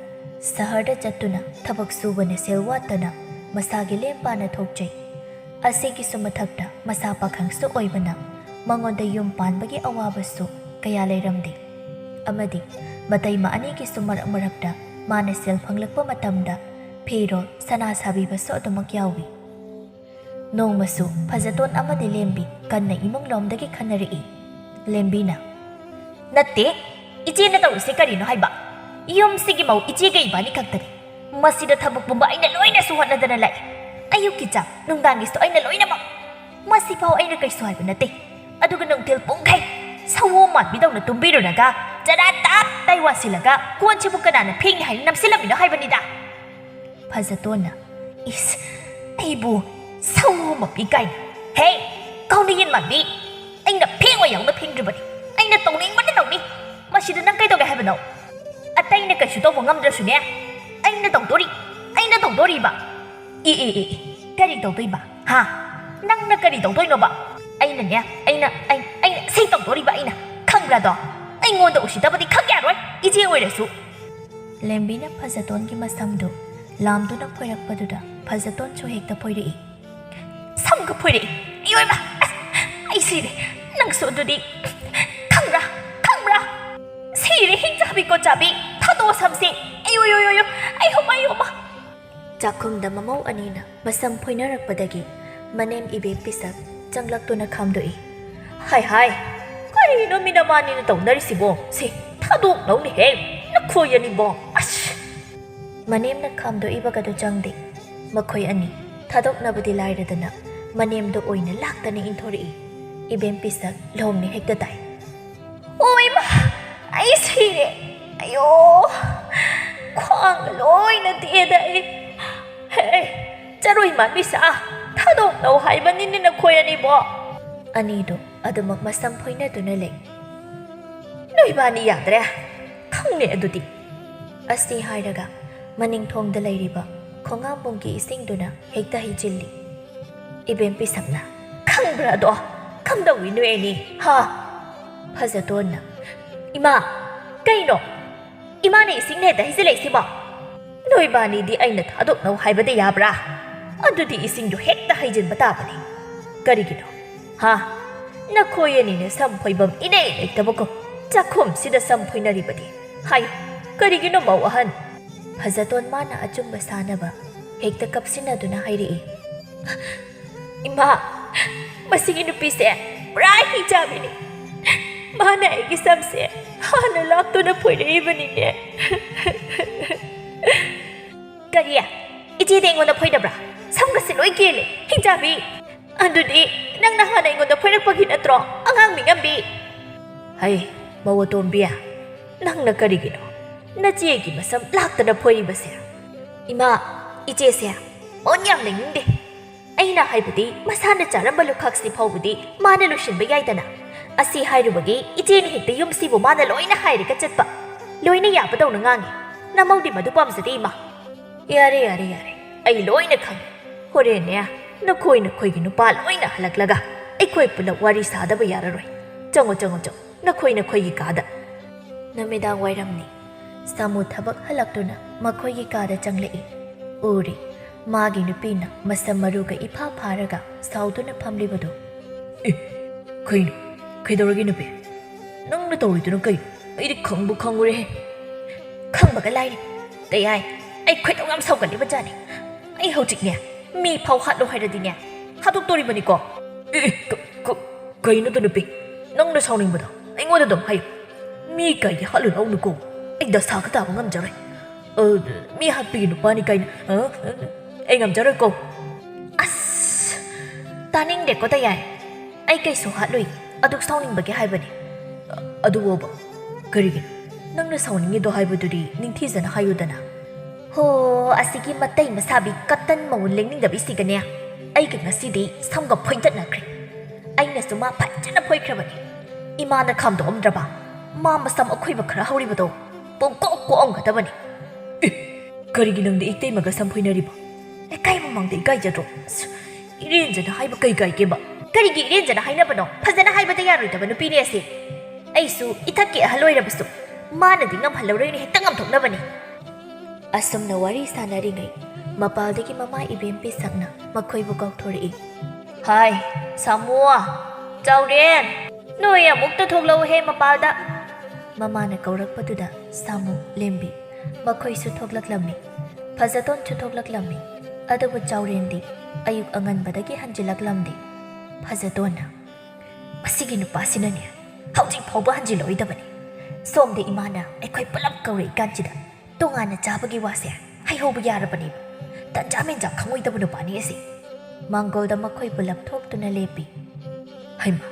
saharda chattuna thabak subane sel watana masagi lempana thokchai asigi su mathakta masa pakhang su oibana mangonda yum panbagi awabasu kaya leiramde amadi matai ma ani gi su marakta mana sel phanglakpa matamda phero sana sabiba so adumak yawi nongmasu Phazaton amadi lembi kanna imong lomdagi khanari lembina natte ije na tawse karino haiba yum sigi mau ije ga ibani kaktari masida thabuk bumba aina loina suhana dana lai ayuki cha nungdangi sto aina loina ma masi pau aina kai soiba natte aduga nongtel pongkai sawo mat bidawna tumbiro naga jara tak tai wasilaga konchi bukana na phing hai namsilabino haibanida Phazatona is aibu sawo mapi kai hey kauni yin mabi aina phing wa yang na phing dribani aina tawning man tawni masida nang kai toga haibano ataina kai shuto bongam drasu ne aina tawdori ba kari tawdoi ba ha nang na kari tawdoi no ba aina ne aina sei tawdori ba aina khangra do aingonda usitabadi khagya roi ije oirasu lembina Phazaton gi masamdu lamduna phoirakpaduda Phazaton chu hekta phoiri samga phoiri iyoiba ai sire nang so dudi khangra sire hingjabi ko chabi thado samsi ayoyoyo ai homa chakhumda mamau anina masam phoinarakpadagi manem ibe pisak changlaktuna khamdoi hai karino minamani na tawnarisibo se thadok nauni he nakhoyani bo manem na khamdo ibagado changde makhoi ani thadok nabudi lairadana manem do oina laktana inthori ibem pisak lomni hekta tai oi ma ai sire ayo khwang loina tieda hey charoi ma bisa thadok nau haibani ni nakhoyani bo anido adumak masam phoina duna le noibani yadre khangne adudi asi hairaga maning thongda leiriba khongam bungki isingduna hekta hijilli ibem pisakna khangbra do khamdawi nueni ha Phazatonna ima kaino ima ne isingne da hijile siba noibani di aina thadok nau haibade yabra adudi isingdu hekta hijin batabani karigino ha nakhoyani ne samphoibam ine lektabako chakhum sida samphoinaribadi hayo karigino mawahan Phazaton mana achumba sanaba hekta kapsinaduna hairi ima masigi nupise rai hijabini mana egi samse hana laktuna phoiribani ne kariya ije dengo na phoidabra samgase loi kele hijabi andudi nang na hana ingo da phoirakpagi natro angang mingambi hai mawatombiya nang na karigino Najiegi masam laktana phoi base ima ije se onyam lingde aina haibudi masana charamba lukhaksi phawbudi mana lushin ba yaidana asi hairubagi ije ni hekte yumsi bo mana loina hairika chatpa loina yabadaw na ngangi namaudi madu pamsadi ima yare ai loina khang horene nakhoi gi nupa loina halaklaga aikoi pulak wari sadaba yararoi chango nakhoi gi kada namidang wairamni Samu thabak halaktuna makhoigi kada changlei uri magi nupina masam maruga ipha pharaga sauduna phamlibadu
kaino ꯀꯩꯗꯧꯔꯒꯦ ꯅꯨꯄꯤ ꯅꯪꯅ ꯇꯧꯔꯤꯗꯨꯅ ꯀꯩꯅꯣ ꯑꯩꯗꯤ ꯈꯪꯕꯨ ꯈꯪꯉꯨꯔꯦꯍꯦ
ꯈꯪꯕꯒ ꯂꯥꯏꯔꯤ ꯀꯩ ꯑꯩ ꯈꯣꯏꯗꯧ ꯌꯥꯝ ꯁꯥꯎꯒꯠꯂꯤꯕ ꯖꯥꯠꯅꯤ ꯑꯩ ꯍꯧꯖꯤꯛꯅꯦ ꯃꯤ ꯐꯥꯎ ꯍꯥꯠꯂꯣ ꯍꯥꯏꯔꯗꯤꯅꯦ ꯍꯥꯠꯇꯣꯛꯇꯣꯔꯤꯕꯅꯤꯀꯣ
ꯀꯩꯅꯣꯗꯣ ꯅꯨꯄꯤ ꯅꯪꯅ ꯁꯥꯎꯅꯤꯡꯕꯗꯣ ꯑꯩꯉꯣꯟꯗ ꯑꯗꯨꯝ ꯍꯥꯏꯌꯨ ꯃꯤ ꯀꯩꯒꯤ ꯍꯥꯠꯂꯨꯅꯧꯅꯨꯀꯣ ꯑꯩ ꯗꯁꯥꯒ ꯇꯥꯕ ꯉꯝꯖꯔꯣꯏ ꯃꯤ ꯍꯥꯠꯄꯒꯤ ꯅꯨꯄꯥꯅꯤ ꯀꯥꯏꯅ ꯑꯩ ꯉꯝꯖꯔꯣꯏꯀꯣ
ꯑꯁ ꯇꯥꯅꯤꯡꯗꯦꯀꯣ ꯇꯌꯥꯏ ꯑꯩ ꯀꯩꯁꯨ ꯍꯥꯠꯂꯨꯏ ꯑꯗꯨꯛ ꯁꯥꯎꯅꯤꯡꯕꯒꯤ ꯍꯥꯏꯕꯅꯤ
ꯑꯗꯨꯕꯨꯕ ꯀꯔꯤꯒꯤꯅꯣ ꯅꯪꯅ ꯁꯥꯎꯅꯤꯡꯉꯤꯗꯣ ꯍꯥꯏꯕꯗꯨꯗꯤ ꯅꯤꯡꯊꯤꯖꯅ ꯍꯥꯏꯌꯨꯗꯅ
ꯍꯣ ꯑꯁꯤꯒꯤ ꯃꯇꯩ ꯃꯁꯥꯕꯤ ꯀꯇꯟ ꯃꯋꯨꯟ ꯂꯦꯡꯅꯤꯡꯗꯕꯤꯁꯤꯒꯅꯦ ꯑꯩꯒ ꯉꯁꯤꯗꯤ ꯁꯝꯒ ꯐꯣꯏꯗꯠꯅꯈ꯭ꯔꯦ ꯑꯩꯅꯁꯨ ꯃꯥ ꯐꯖꯅ ꯐꯣꯏꯈ꯭ꯔꯕꯅꯤ ꯏꯃꯥꯅ ꯈꯥꯝꯗꯣꯛꯑꯝꯗ꯭ꯔꯕ ꯃꯥ ꯃꯁꯝ ꯑꯈꯣꯏꯕ ꯈꯔ ꯍꯧꯔꯤꯕꯗꯣ ꯄꯨꯡꯀꯣꯛ ꯀꯣꯛꯑꯝꯒꯗꯕꯅꯤ
ꯀꯔꯤꯒꯤ ꯅꯪꯗꯤ ꯏꯇꯩꯃꯒ ꯁꯝ ꯐꯣꯏꯅꯔꯤꯕ
ꯂꯩꯀꯥꯏ ꯃꯃꯥꯡꯗ ꯏꯀꯥꯏꯖꯗ꯭ꯔꯣ
ꯏꯔꯦꯟꯖꯅ ꯍꯥꯏꯕ ꯀꯩ ꯀꯥꯏꯒꯦꯕ
ꯀꯔꯤꯒꯤ ꯏꯔꯦꯟꯖꯅ ꯍꯥꯏꯅꯕꯅꯣ ꯐꯖꯅ ꯍꯥꯏꯕꯗ ꯌꯥꯔꯣꯏꯗꯕ ꯅꯨꯄꯤꯅꯦ ꯑꯁꯤ ꯑꯩꯁꯨ ꯏꯊꯛꯀꯤ ꯑꯍꯜ ꯑꯣꯏꯔꯕꯁꯨ ꯃꯥꯅꯗꯤ ꯉꯝꯍꯜꯂꯔꯣꯏꯅ ꯍꯦꯛꯇ ꯉꯝꯊꯣꯛꯅꯕꯅꯤ ꯑꯁꯨꯝꯅ ꯋꯥꯔꯤ ꯁꯥꯟꯅꯔꯤꯉꯩ ꯃꯄꯥꯜꯗꯒꯤ ꯃꯃꯥ ꯏꯕꯦꯝ ꯄꯤꯁꯛꯅ ꯃꯈꯣꯏꯕꯨ ꯀꯧꯊꯣꯔꯛꯏ ꯍꯥꯏ ꯁꯥꯃꯨ ꯆꯥꯎꯔꯦꯟ ꯅꯣꯏ ꯑꯃꯨꯛꯇ ꯊꯣꯛꯂꯛꯎꯍꯦ ꯃꯄꯥꯜꯗ ꯃꯃꯥꯅ ꯀꯧꯔꯛꯄꯗꯨꯗ ꯁꯥꯃꯨ ꯂꯦꯝꯕꯤ ꯃꯈꯣꯏꯁꯨ ꯊꯣꯛꯂꯛꯂꯝꯃꯤ ꯐꯖꯇꯣꯟꯁꯨ ꯊꯣꯛꯂꯛꯂꯝꯃꯤ ꯑꯗꯨꯕꯨ ꯆꯥꯎꯔꯦꯟꯗꯤ ꯑꯌꯨꯛ ꯑꯉꯟꯕꯗꯒꯤ ꯍꯟꯖꯤꯜꯂꯛꯂꯝꯗꯦ ꯐꯖꯇꯣꯟꯅ ꯃꯁꯤꯒꯤ ꯅꯨꯄꯥꯁꯤꯅꯅꯦ ꯍꯧꯖꯤꯛ ꯐꯥꯎꯕ ꯍꯟꯖꯤꯜꯂꯛꯑꯣꯏꯗꯕꯅꯤ ꯁꯣꯝꯗ ꯏꯃꯥꯅ ꯑꯩꯈꯣꯏ ꯄꯨꯂꯞ ꯀꯧꯔꯛꯏꯀꯥꯟꯁꯤꯗ ꯇꯣꯉꯥꯟꯅ ꯆꯥꯕꯒꯤ ꯋꯥꯁꯦ ꯍꯩꯍꯧꯕ ꯌꯥꯔꯕꯅꯦꯕ ꯇꯟꯖꯥ ꯃꯦꯟꯖꯥ ꯈꯪꯉꯣꯏꯗꯕ ꯅꯨꯄꯥꯅꯤ ꯑꯁꯤ ꯃꯥꯡꯒꯣꯜꯗ ꯃꯈꯣꯏ ꯄꯨꯂꯞ ꯊꯣꯛꯇꯨꯅ ꯂꯦꯞꯄꯤ
ꯍꯩꯃ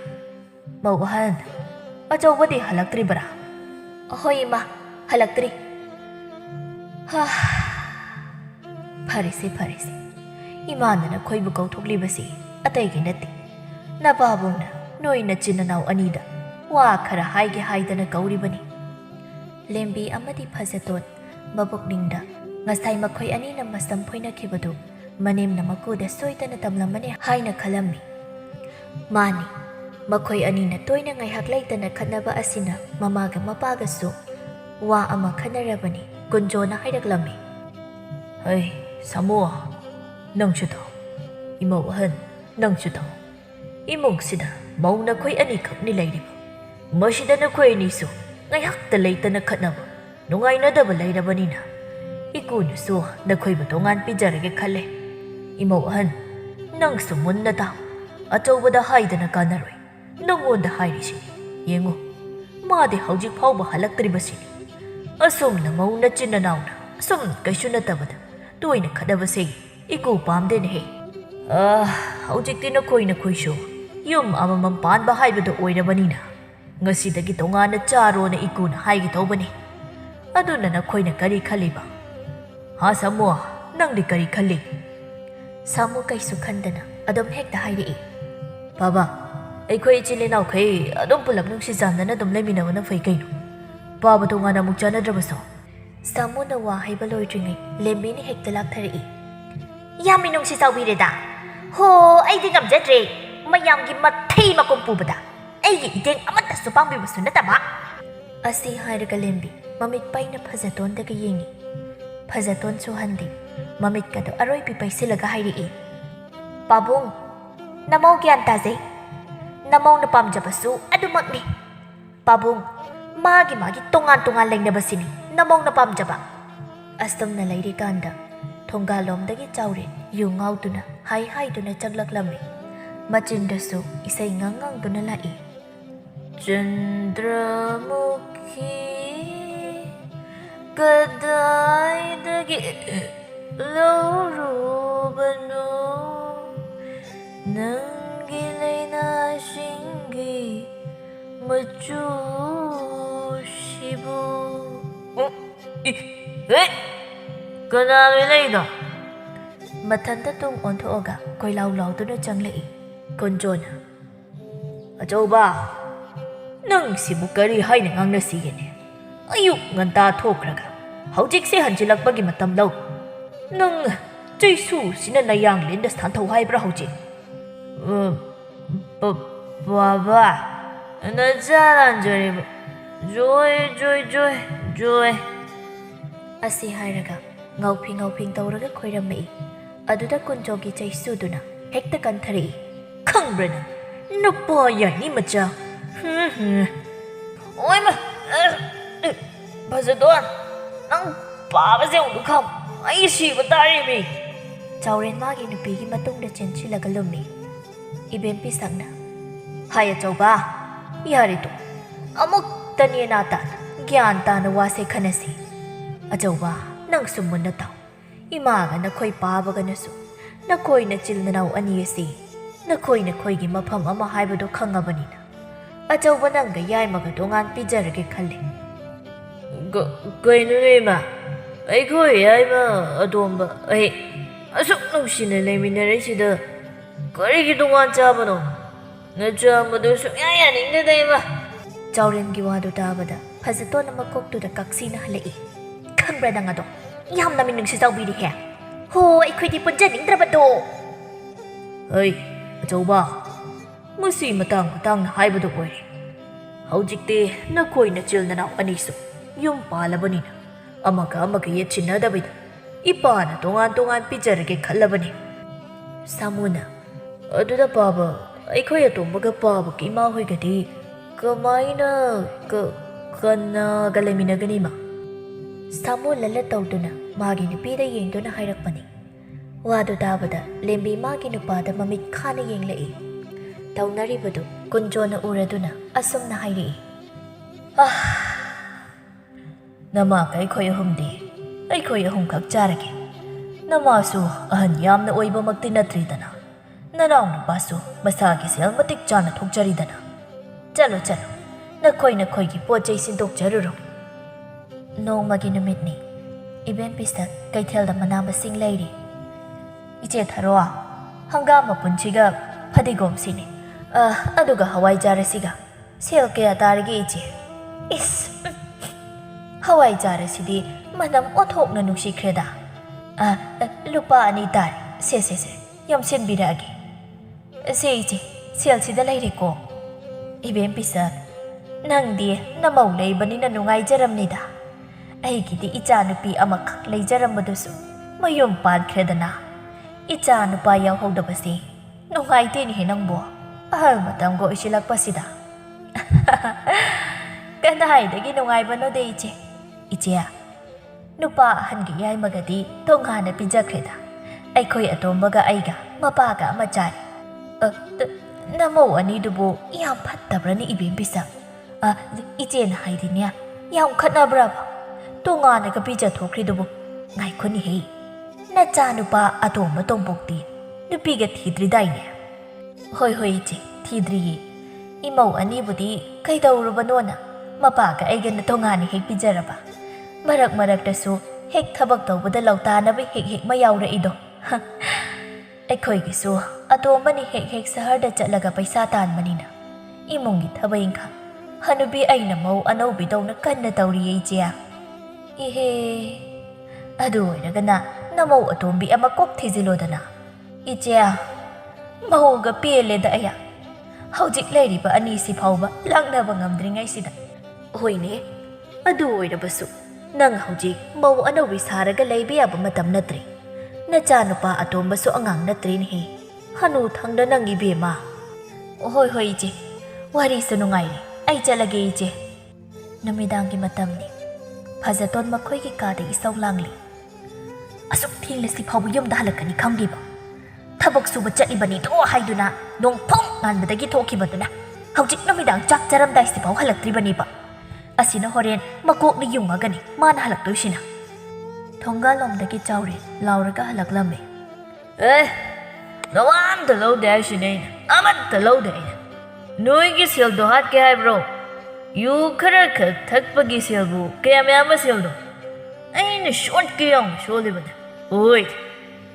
ꯃꯧ ꯑꯍꯟ ꯑꯆꯧꯕꯗꯤ ꯍꯜꯂꯛꯇ꯭ꯔꯤꯕꯔꯥ
ꯍꯣꯏ ꯏꯃꯥ ꯍꯜꯂꯛꯇ꯭ꯔꯤ
ꯐꯔꯦꯁꯦ ꯏꯃꯥꯅ ꯅꯈꯣꯏꯕꯨ ꯀꯧꯊꯣꯛꯂꯤꯕꯁꯤ ꯑꯇꯩꯒꯤ ꯅꯠꯇꯦ ꯅꯄꯥꯕꯨꯡꯅ ꯅꯣꯏ ꯅꯆꯤꯟ ꯅꯅꯥꯎ ꯑꯅꯤꯗ ꯋꯥ ꯈꯔ ꯍꯥꯏꯒꯦ ꯍꯥꯏꯗꯅ ꯀꯧꯔꯤꯕꯅꯤ
ꯂꯦꯝꯕꯤ ꯑꯃꯗꯤ ꯐꯖꯇꯣꯟ ꯃꯕꯨꯛꯅꯤꯡꯗ ꯉꯁꯥꯏ ꯃꯈꯣꯏ ꯑꯅꯤꯅ ꯃꯁꯝ ꯐꯣꯏꯅꯈꯤꯕꯗꯨ ꯃꯅꯦꯝꯅ ꯃꯀꯨꯗ ꯁꯣꯏꯗꯅ ꯇꯝꯂꯝꯃꯅꯤ ꯍꯥꯏꯅ ꯈꯜꯂꯝꯃꯤ ꯃꯥꯅꯤ ꯃꯈꯣꯏ ꯑꯅꯤꯅ ꯇꯣꯏꯅ ꯉꯥꯏꯍꯥꯛ ꯂꯩꯇꯅ ꯈꯠꯅꯕ ꯑꯁꯤꯅ ꯃꯃꯥꯒ ꯃꯄꯥꯒꯁꯨ ꯋꯥ ꯑꯃ ꯈꯟꯅꯔꯕꯅꯤ ꯀꯨꯟꯖꯣꯅ ꯍꯥꯏꯔꯛꯂꯝꯃꯤ
ꯍꯩ ꯁꯥꯃꯨ ꯅꯪꯁꯨ ꯊꯧ ꯏꯃꯧ ꯑꯍꯟ ꯅꯪꯁꯨ ꯊꯧ ꯏꯃꯨꯡꯁꯤꯗ ꯃꯧ ꯅꯈꯣꯏ ꯑꯅꯤꯈꯛꯅꯤ ꯂꯩꯔꯤꯕ ꯃꯁꯤꯗ ꯅꯈꯣꯏ ꯑꯅꯤꯁꯨ ꯉꯥꯏꯍꯥꯛꯇ ꯂꯩꯇꯅ ꯈꯠꯅꯕ ꯅꯨꯡꯉꯥꯏꯅꯗꯕ ꯂꯩꯔꯕꯅꯤꯅ ꯏꯀꯨꯅꯁꯨ ꯅꯈꯣꯏꯕꯨ ꯇꯣꯉꯥꯟ ꯄꯤꯖꯔꯒꯦ ꯈꯜꯂꯦ ꯏꯃꯧ ꯑꯍꯟ ꯅꯪꯁꯨ ꯃꯨꯟꯅ ꯇꯥꯎ ꯑꯆꯧꯕꯗ ꯍꯥꯏꯗꯅ ꯀꯥꯟꯅꯔꯣꯏ ꯅꯪꯉꯣꯟꯗ ꯍꯥꯏꯔꯤꯁꯤꯅꯤ ꯌꯦꯡꯉꯨ ꯃꯥꯗꯤ ꯍꯧꯖꯤꯛ ꯐꯥꯎꯕ ꯍꯜꯂꯛꯇ꯭ꯔꯤꯕꯁꯤꯅꯤ ꯑꯁꯨꯝꯅ ꯃꯧ ꯅꯆꯤꯟ ꯅꯅꯥꯎꯅ ꯑꯁꯨꯝ ꯀꯩꯁꯨ ꯅꯠꯇꯕꯗ ꯇꯣꯏꯅ ꯈꯠꯅꯕꯁꯦ ꯏꯀꯨ ꯄꯥꯝꯗꯦꯅꯦꯍꯦ ꯍꯧꯖꯤꯛꯇꯤ ꯅꯈꯣꯏꯁꯨ ꯌꯨꯝ ꯑꯃꯃꯝ ꯄꯥꯟꯕ ꯍꯥꯏꯕꯗꯨ ꯑꯣꯏꯔꯕꯅꯤꯅ ꯉꯁꯤꯗꯒꯤ ꯇꯣꯉꯥꯟꯅ ꯆꯥꯔꯣꯅ ꯏꯀꯨꯅ ꯍꯥꯏꯒꯦ ꯇꯧꯕꯅꯤ ꯑꯗꯨꯅ ꯅꯈꯣꯏꯅ ꯀꯔꯤ ꯈꯜꯂꯤꯕ ꯁꯥꯃꯨ ꯅꯪꯗꯤ ꯀꯔꯤ ꯈꯜꯂꯤ
ꯁꯥꯃꯨ ꯀꯩꯁꯨ ꯈꯟꯗꯅ ꯑꯗꯨꯝ ꯍꯦꯛꯇ ꯍꯥꯏꯔꯛꯏ
ꯕꯥꯕꯥ ꯑꯩꯈꯣꯏ ꯏꯆꯤꯜ ꯏꯅꯥꯎꯈꯩ ꯑꯗꯨꯝ ꯄꯨꯂꯞ ꯅꯨꯡꯁꯤ ꯆꯥꯟꯅꯅ ꯑꯗꯨꯝ ꯂꯩꯃꯤꯟꯅꯕꯅ ꯐꯩ ꯀꯩꯅꯣ ꯄꯥꯕ ꯇꯣꯉꯥꯟꯅ ꯑꯃꯨꯛ ꯆꯥꯟꯅꯗ꯭ꯔꯕꯁꯨ
ꯁꯥꯃꯨꯅ ꯋꯥ ꯍꯩꯕ ꯂꯣꯏꯗ꯭ꯔꯤꯉꯩ ꯂꯦꯝꯕꯤꯅ ꯍꯦꯛꯇ ꯂꯥꯛꯊꯔꯛꯏ ꯌꯥꯝ ꯃꯤꯅꯨꯡꯁꯤ ꯆꯥꯎꯕꯤꯔꯦꯗ ꯍꯣ ꯑꯩꯗꯤ ꯉꯝꯖꯗ꯭ꯔꯦ ꯃꯌꯥꯝꯒꯤ ꯃꯊꯤ ꯃꯀꯨꯝ ꯄꯨꯕꯗ ꯑꯩꯒꯤ ꯏꯇꯦꯡ ꯑꯃꯠꯇꯁꯨ ꯄꯥꯡꯕꯤꯕꯁꯨ ꯅꯠꯇꯕ ꯑꯁꯤ ꯍꯥꯏꯔꯒ ꯂꯦꯝꯕꯤ ꯃꯃꯤꯠ ꯄꯩꯅ ꯐꯖꯇꯣꯟꯗꯒ ꯌꯦꯡꯉꯤ ꯐꯖꯇꯣꯟꯁꯨ ꯍꯟꯗꯦ ꯃꯃꯤꯠꯀꯗꯣ ꯑꯔꯣꯏꯕꯤ ꯄꯩꯁꯤꯜꯂꯒ ꯍꯥꯏꯔꯛꯏ ꯄꯥꯕꯨꯡ ꯅꯃꯧ ꯒ꯭ꯌꯥꯟ ꯇꯥꯖꯩ ꯅꯃꯧꯅ ꯄꯥꯝꯖꯕꯁꯨ ꯑꯗꯨꯃꯛꯅꯤ ꯄꯥꯕꯨꯡ ꯃꯥꯒꯤ ꯇꯣꯉꯥꯟ ꯂꯩꯅꯕꯁꯤꯅꯤ ꯅꯃꯧꯅ ꯄꯥꯝꯖꯕ ꯑꯁꯨꯝꯅ ꯂꯩꯔꯤꯀꯥꯟꯗ ꯊꯣꯡꯒꯥꯜꯂꯣꯝꯗꯒꯤ ꯆꯥꯎꯔꯦꯟ ꯌꯨ ꯉꯥꯎꯗꯨꯅ ꯍꯥꯏꯗꯨꯅ ꯆꯪꯂꯛꯂꯝꯃꯤ ꯃꯆꯤꯟꯗꯁꯨ ꯏꯁꯩ ꯉꯥꯡꯗꯨꯅ ꯂꯥꯛꯏ ꯆꯟꯗ꯭ꯔꯃꯨꯈꯤ ꯀꯗꯥꯏꯗꯒꯤ ꯂꯧꯔꯨꯕꯅꯣ ꯅꯪꯒꯤ ꯂꯩꯅꯥꯁꯤꯡꯒꯤ ꯃꯆꯨꯁꯤꯕꯨ ꯀꯅꯥꯅꯣ ꯂꯩꯗꯣ ꯃꯊꯟꯇ ꯇꯨꯡ ꯑꯣꯟꯊꯣꯛꯑꯒ ꯀꯣꯏꯂꯥꯎ ꯂꯥꯎꯗꯨꯅ ꯆꯪꯂꯛꯏ ꯀꯨꯟꯖꯣꯅ
ꯑꯆꯧꯕ ꯅꯪꯁꯤꯕꯨ ꯀꯔꯤ ꯍꯥꯏꯅ ꯉꯥꯡꯅꯁꯤꯒꯦꯅꯦ ꯑꯌꯨꯛ ꯉꯟꯇꯥ ꯊꯣꯛꯈ꯭ꯔꯒ ꯍꯧꯖꯤꯛꯁꯦ ꯍꯟꯖꯤꯜꯂꯛꯄꯒꯤ ꯃꯇꯝ ꯂꯧ ꯅꯪ ꯆꯩꯁꯨꯁꯤꯅ ꯅꯌꯥꯡꯂꯦꯟꯗ ꯁꯥꯟꯊꯧ ꯍꯥꯏꯕ꯭ꯔꯥ ꯍꯧꯖꯤꯛ ꯕꯥꯕꯥ ꯅꯆꯥ ꯂꯥꯟꯖꯔꯦꯕ ꯖꯣꯏ
ꯑꯁꯤ ꯍꯥꯏꯔꯒ ꯉꯥꯎꯐꯤꯡ ꯇꯧꯔꯒ ꯈꯣꯏꯔꯝꯃꯛꯏ ꯑꯗꯨꯗ ꯀꯨꯟꯖꯣꯒꯤ ꯆꯩꯁꯨꯗꯨꯅ ꯍꯦꯛꯇ ꯀꯟꯊꯔꯛꯏ
ꯈꯪꯕ꯭ꯔ ꯅꯪ ꯅꯨꯄꯥ ꯌꯥꯏꯅꯤ ꯃꯆꯥ Ôi mà Bà giật đoan Nang bà bà dẹo đúng không Ai xì bà ta đi mì
Cháu ren magi nupi ma tung da chen chila galumi. Ibem pisang na.
Hai cháu ba Yari to Amok tanya nata Gyan ta na wase kanasi Ajaw ba Nang sumun na tao Imaga na ko'y pabaga na su Na ko'y na chil na naw aniyasi Na ko'y gi mapam ama haibado kangabanina Ajaw ba nang gayay magadungan pijarage kali Ko'y nunay ma Ay ko'y ay ma Adon ba Ay Asok nung sinalay minaray sida Ko'y gidungan chaba no Na chaba do su Ayaning na day ma
Cháu ren giwado dabada. Pazato na magkokto da kaksi na halai. Kangbra na nga do. Yam namin nung sisaw bili he. Ho, iko'y di punjan ning drabado.
Ay, ajaw ba Musi matang na haibado ko'y Haujikte na ko'y na chil na naw aniso Yung palabanin Amaga magayat sinadabid Ipa na tungan pijarage kalabanin Samuna Ado da baba Ay ko'y ato magapaba kimahoy gadi Kamay na Kana galamina ganima
Samo lalataw do na. Magi nupida yeng do na hayrakpani. Wado dabada. Lembi magi nupada mamit ka na yeng lai. Taw naribado. Kunjo na ura do na. Asong na hayri.
Nama kay ko'y humdi Ay ko'y humkag charage Namaso ahan yam na oiba magtinadrida na Nanaw na baso Masagi siyang matikcha na thokjarida na Chalo Na ko'y gi po chay sintok jarurong
Noong maginumit ni. Ibem pisag kay tel da manabasing lady.
Iche tharoa Hanggang mapunchiga padigom sini Aduga hawai jarasiga Sel kaya tarige iche Is Hawai jarasidi manam othok na nungsikreda Lupa ani tari Se Yam sin biragi Se iche Sel sida layre ko Ibem pisag Nang di namaw layba ni nanungay jaram nida Ay gidi ichanupi amakak lay jaram maduso Mayumpad kreda na Ichanupa yaw hogdabasi Nungay tinihin ang buwa Ahal matang go isilagpasida Kanahay dagi nungay ba no de iche Ichea Nupa ahan giyay magadi Tongha na pinjakreda Ay ko'y atombaga ayga Mapaga amachari Namaw ani dubo Iyang patabra ni ibim pisang Iche na hay din niya Iyang katnabra ba Tunga na kapija thokri dubo Ngay ko ni hey Na chanu pa atomba tombokti Nupiga thidri day niya Hoy iche thidri ye Imaw ani budi Kay dauro ba nona Mapaga ayga na tunga ni hek pijaraba Marak daso Hek tabag daw bada lauta na ba hek mayaw ra ido Ay ko'y giso Atomba ni hek sahar da chalaga paisataan manina Imong gitabayin ka Hanubi ay namaw anaw bitaw na kan na tawri ay siya Ihe Adoy na gana Namaw atombi ama kok tizilo da na Ichiya Mahuga pili da aya Haujik lady ba anisi paw ba Lang na bang amdring ay sida Hoy ni Adoy na baso Nang haujik Maw anaw bisaraga laybiya ba matam na tri Na chano pa atomba so angang na tri ni Hanut hangda nang ibima Hoy ichi Wari sunungay ni Ay jalage iche Namidang ki matam ni Pazaton makoy ki kada isaw langli Asok tingles ti pawiyom dahalaka ni kanggi ba Tabag suba chat iba nito o haydo na Nung pong ngan madagi toki ba na Haujik namidang jak jaram dais ti paw halak tri ba ni ba Asina horen makok ni yung agani Man halak to sina Tonggalom dagi chawre Lauraga halak lambe Nawam talaw dahil sinay na Amat talaw dahil Noi ki sel do hat ke hai bro Yu khara khak thak pagi sel bu Kaya mayama sel do Ay na short ki yang shole bana Oi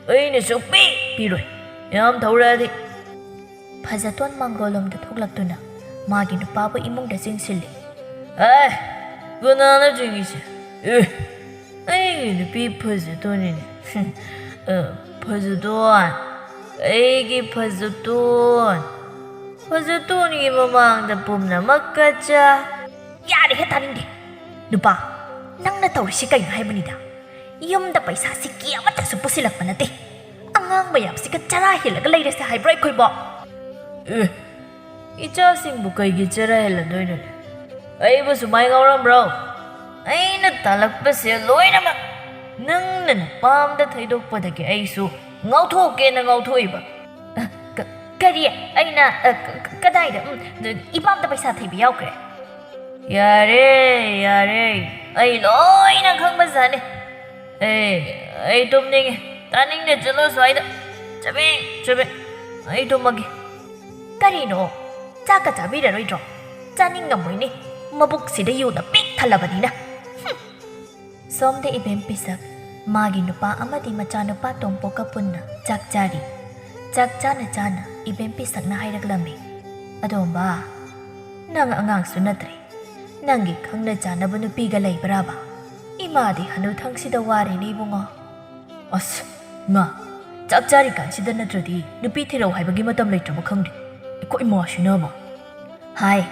Ay na sopi Piroy Yam thawra di
Pazaton manggolom da thoklak to na Magi nupapa imong da singsil
Ay Guna na jingisi Ay nupi pazaton ni Pazaton Ay ki pazaton Pazaton ki mamang da pum na magkacha
Yari he taning di Nupa Nang natawri si kayo hay manida Yung da paisa si kiamat na supusilak pa nati Angang bayam si katsara hilagalay na sa hybrid ko'y ba
ꯏꯆꯥꯁꯤꯡꯕꯨ ꯀꯩꯒꯤ ꯆꯔꯥꯍꯜꯂꯗꯣꯏꯅꯣꯅꯦ? ꯑꯩꯕꯨ ꯁꯨꯃꯥꯏ ꯉꯥꯎꯔꯝꯕ꯭ꯔꯣ? ꯑꯩꯅ ꯇꯥꯜꯂꯛꯄꯁꯦ ꯂꯣꯏꯅꯃꯛ ꯅꯪꯅ ꯅꯄꯥꯝꯗ ꯊꯩꯗꯣꯛꯄꯗꯒꯤ ꯑꯩꯁꯨ ꯉꯥꯎꯊꯣꯛꯀꯦꯅ ꯉꯥꯎꯊꯣꯛꯏꯕ.
ꯀꯔꯤ ꯑꯩꯅ ꯀꯗꯥꯏꯗ ꯏꯄꯥꯝꯗ ꯄꯩꯁꯥ ꯊꯩꯕ ꯌꯥꯎꯈ꯭ꯔꯦ?
ꯌꯥꯔꯦ ꯌꯥꯔꯦ, ꯑꯩ ꯂꯣꯏꯅ ꯈꯪꯕꯖꯥꯠꯅꯤ. ꯑꯩ ꯇꯨꯝꯅꯤꯡꯉꯦ. ꯇꯥꯅꯤꯡꯗꯦ, ꯆꯠꯂꯣ ꯁ꯭ꯋꯥꯏꯗ. ꯆꯕꯦꯡ ꯆꯕꯦꯡ, ꯑꯩ ꯇꯨꯝꯃꯒꯦ.
ꯀꯔꯤꯅꯣ? ꯆꯥꯛꯀ ꯆꯥꯕꯤꯔꯔꯣꯏꯗ꯭ꯔꯣ? ꯆꯥꯅꯤꯡꯉꯝꯃꯣꯏꯅꯦ, ꯃꯕꯨꯛꯁꯤꯗ ꯌꯨꯅ ꯄꯤꯛ ꯊꯜꯂꯕꯅꯤꯅ. ꯁꯣꯝꯗ ꯏꯕꯦꯝ ꯄꯤꯁꯛ ꯃꯥꯒꯤ ꯅꯨꯄꯥ ꯑꯃꯗꯤ ꯃꯆꯥꯅꯨꯄꯥ ꯇꯣꯝꯄꯣꯛꯀ ꯄꯨꯟꯅ ꯆꯥꯛ ꯆꯥꯔꯤ. ꯆꯥꯛ ꯆꯥꯅ ꯆꯥꯅ ꯏꯕꯦꯝ ꯄꯤꯁꯛꯅ ꯍꯥꯏꯔꯛꯂꯝꯃꯤ. ꯑꯗꯣꯝꯕ, ꯅꯪ ꯑꯉꯥꯡꯁꯨ ꯅꯠꯇ꯭ꯔꯤ. ꯅꯪꯒꯤ ꯈꯪꯅ ꯆꯥꯅꯕ ꯅꯨꯄꯤꯒ ꯂꯩꯕ꯭ꯔꯥꯕ? ꯏꯃꯥꯗꯤ ꯍꯅꯨꯊꯪꯁꯤꯗ ꯋꯥꯔꯦꯅꯦ ꯏꯕꯨꯡꯉꯣ.
ꯑꯁ ꯏꯃꯥ, ꯆꯥꯛ ꯆꯥꯔꯤꯀꯥꯟꯁꯤꯗ ꯅꯠꯇ꯭ꯔꯗꯤ ꯅꯨꯄꯤ ꯊꯤꯔꯧ ꯍꯥꯏꯕꯒꯤ ꯃꯇꯝ ꯂꯩꯇ꯭ꯔꯕ ꯈꯪꯗꯦ. ꯑꯩꯈꯣꯏ ꯏꯃꯥꯁꯤꯅꯕ.
ꯍꯥꯏ,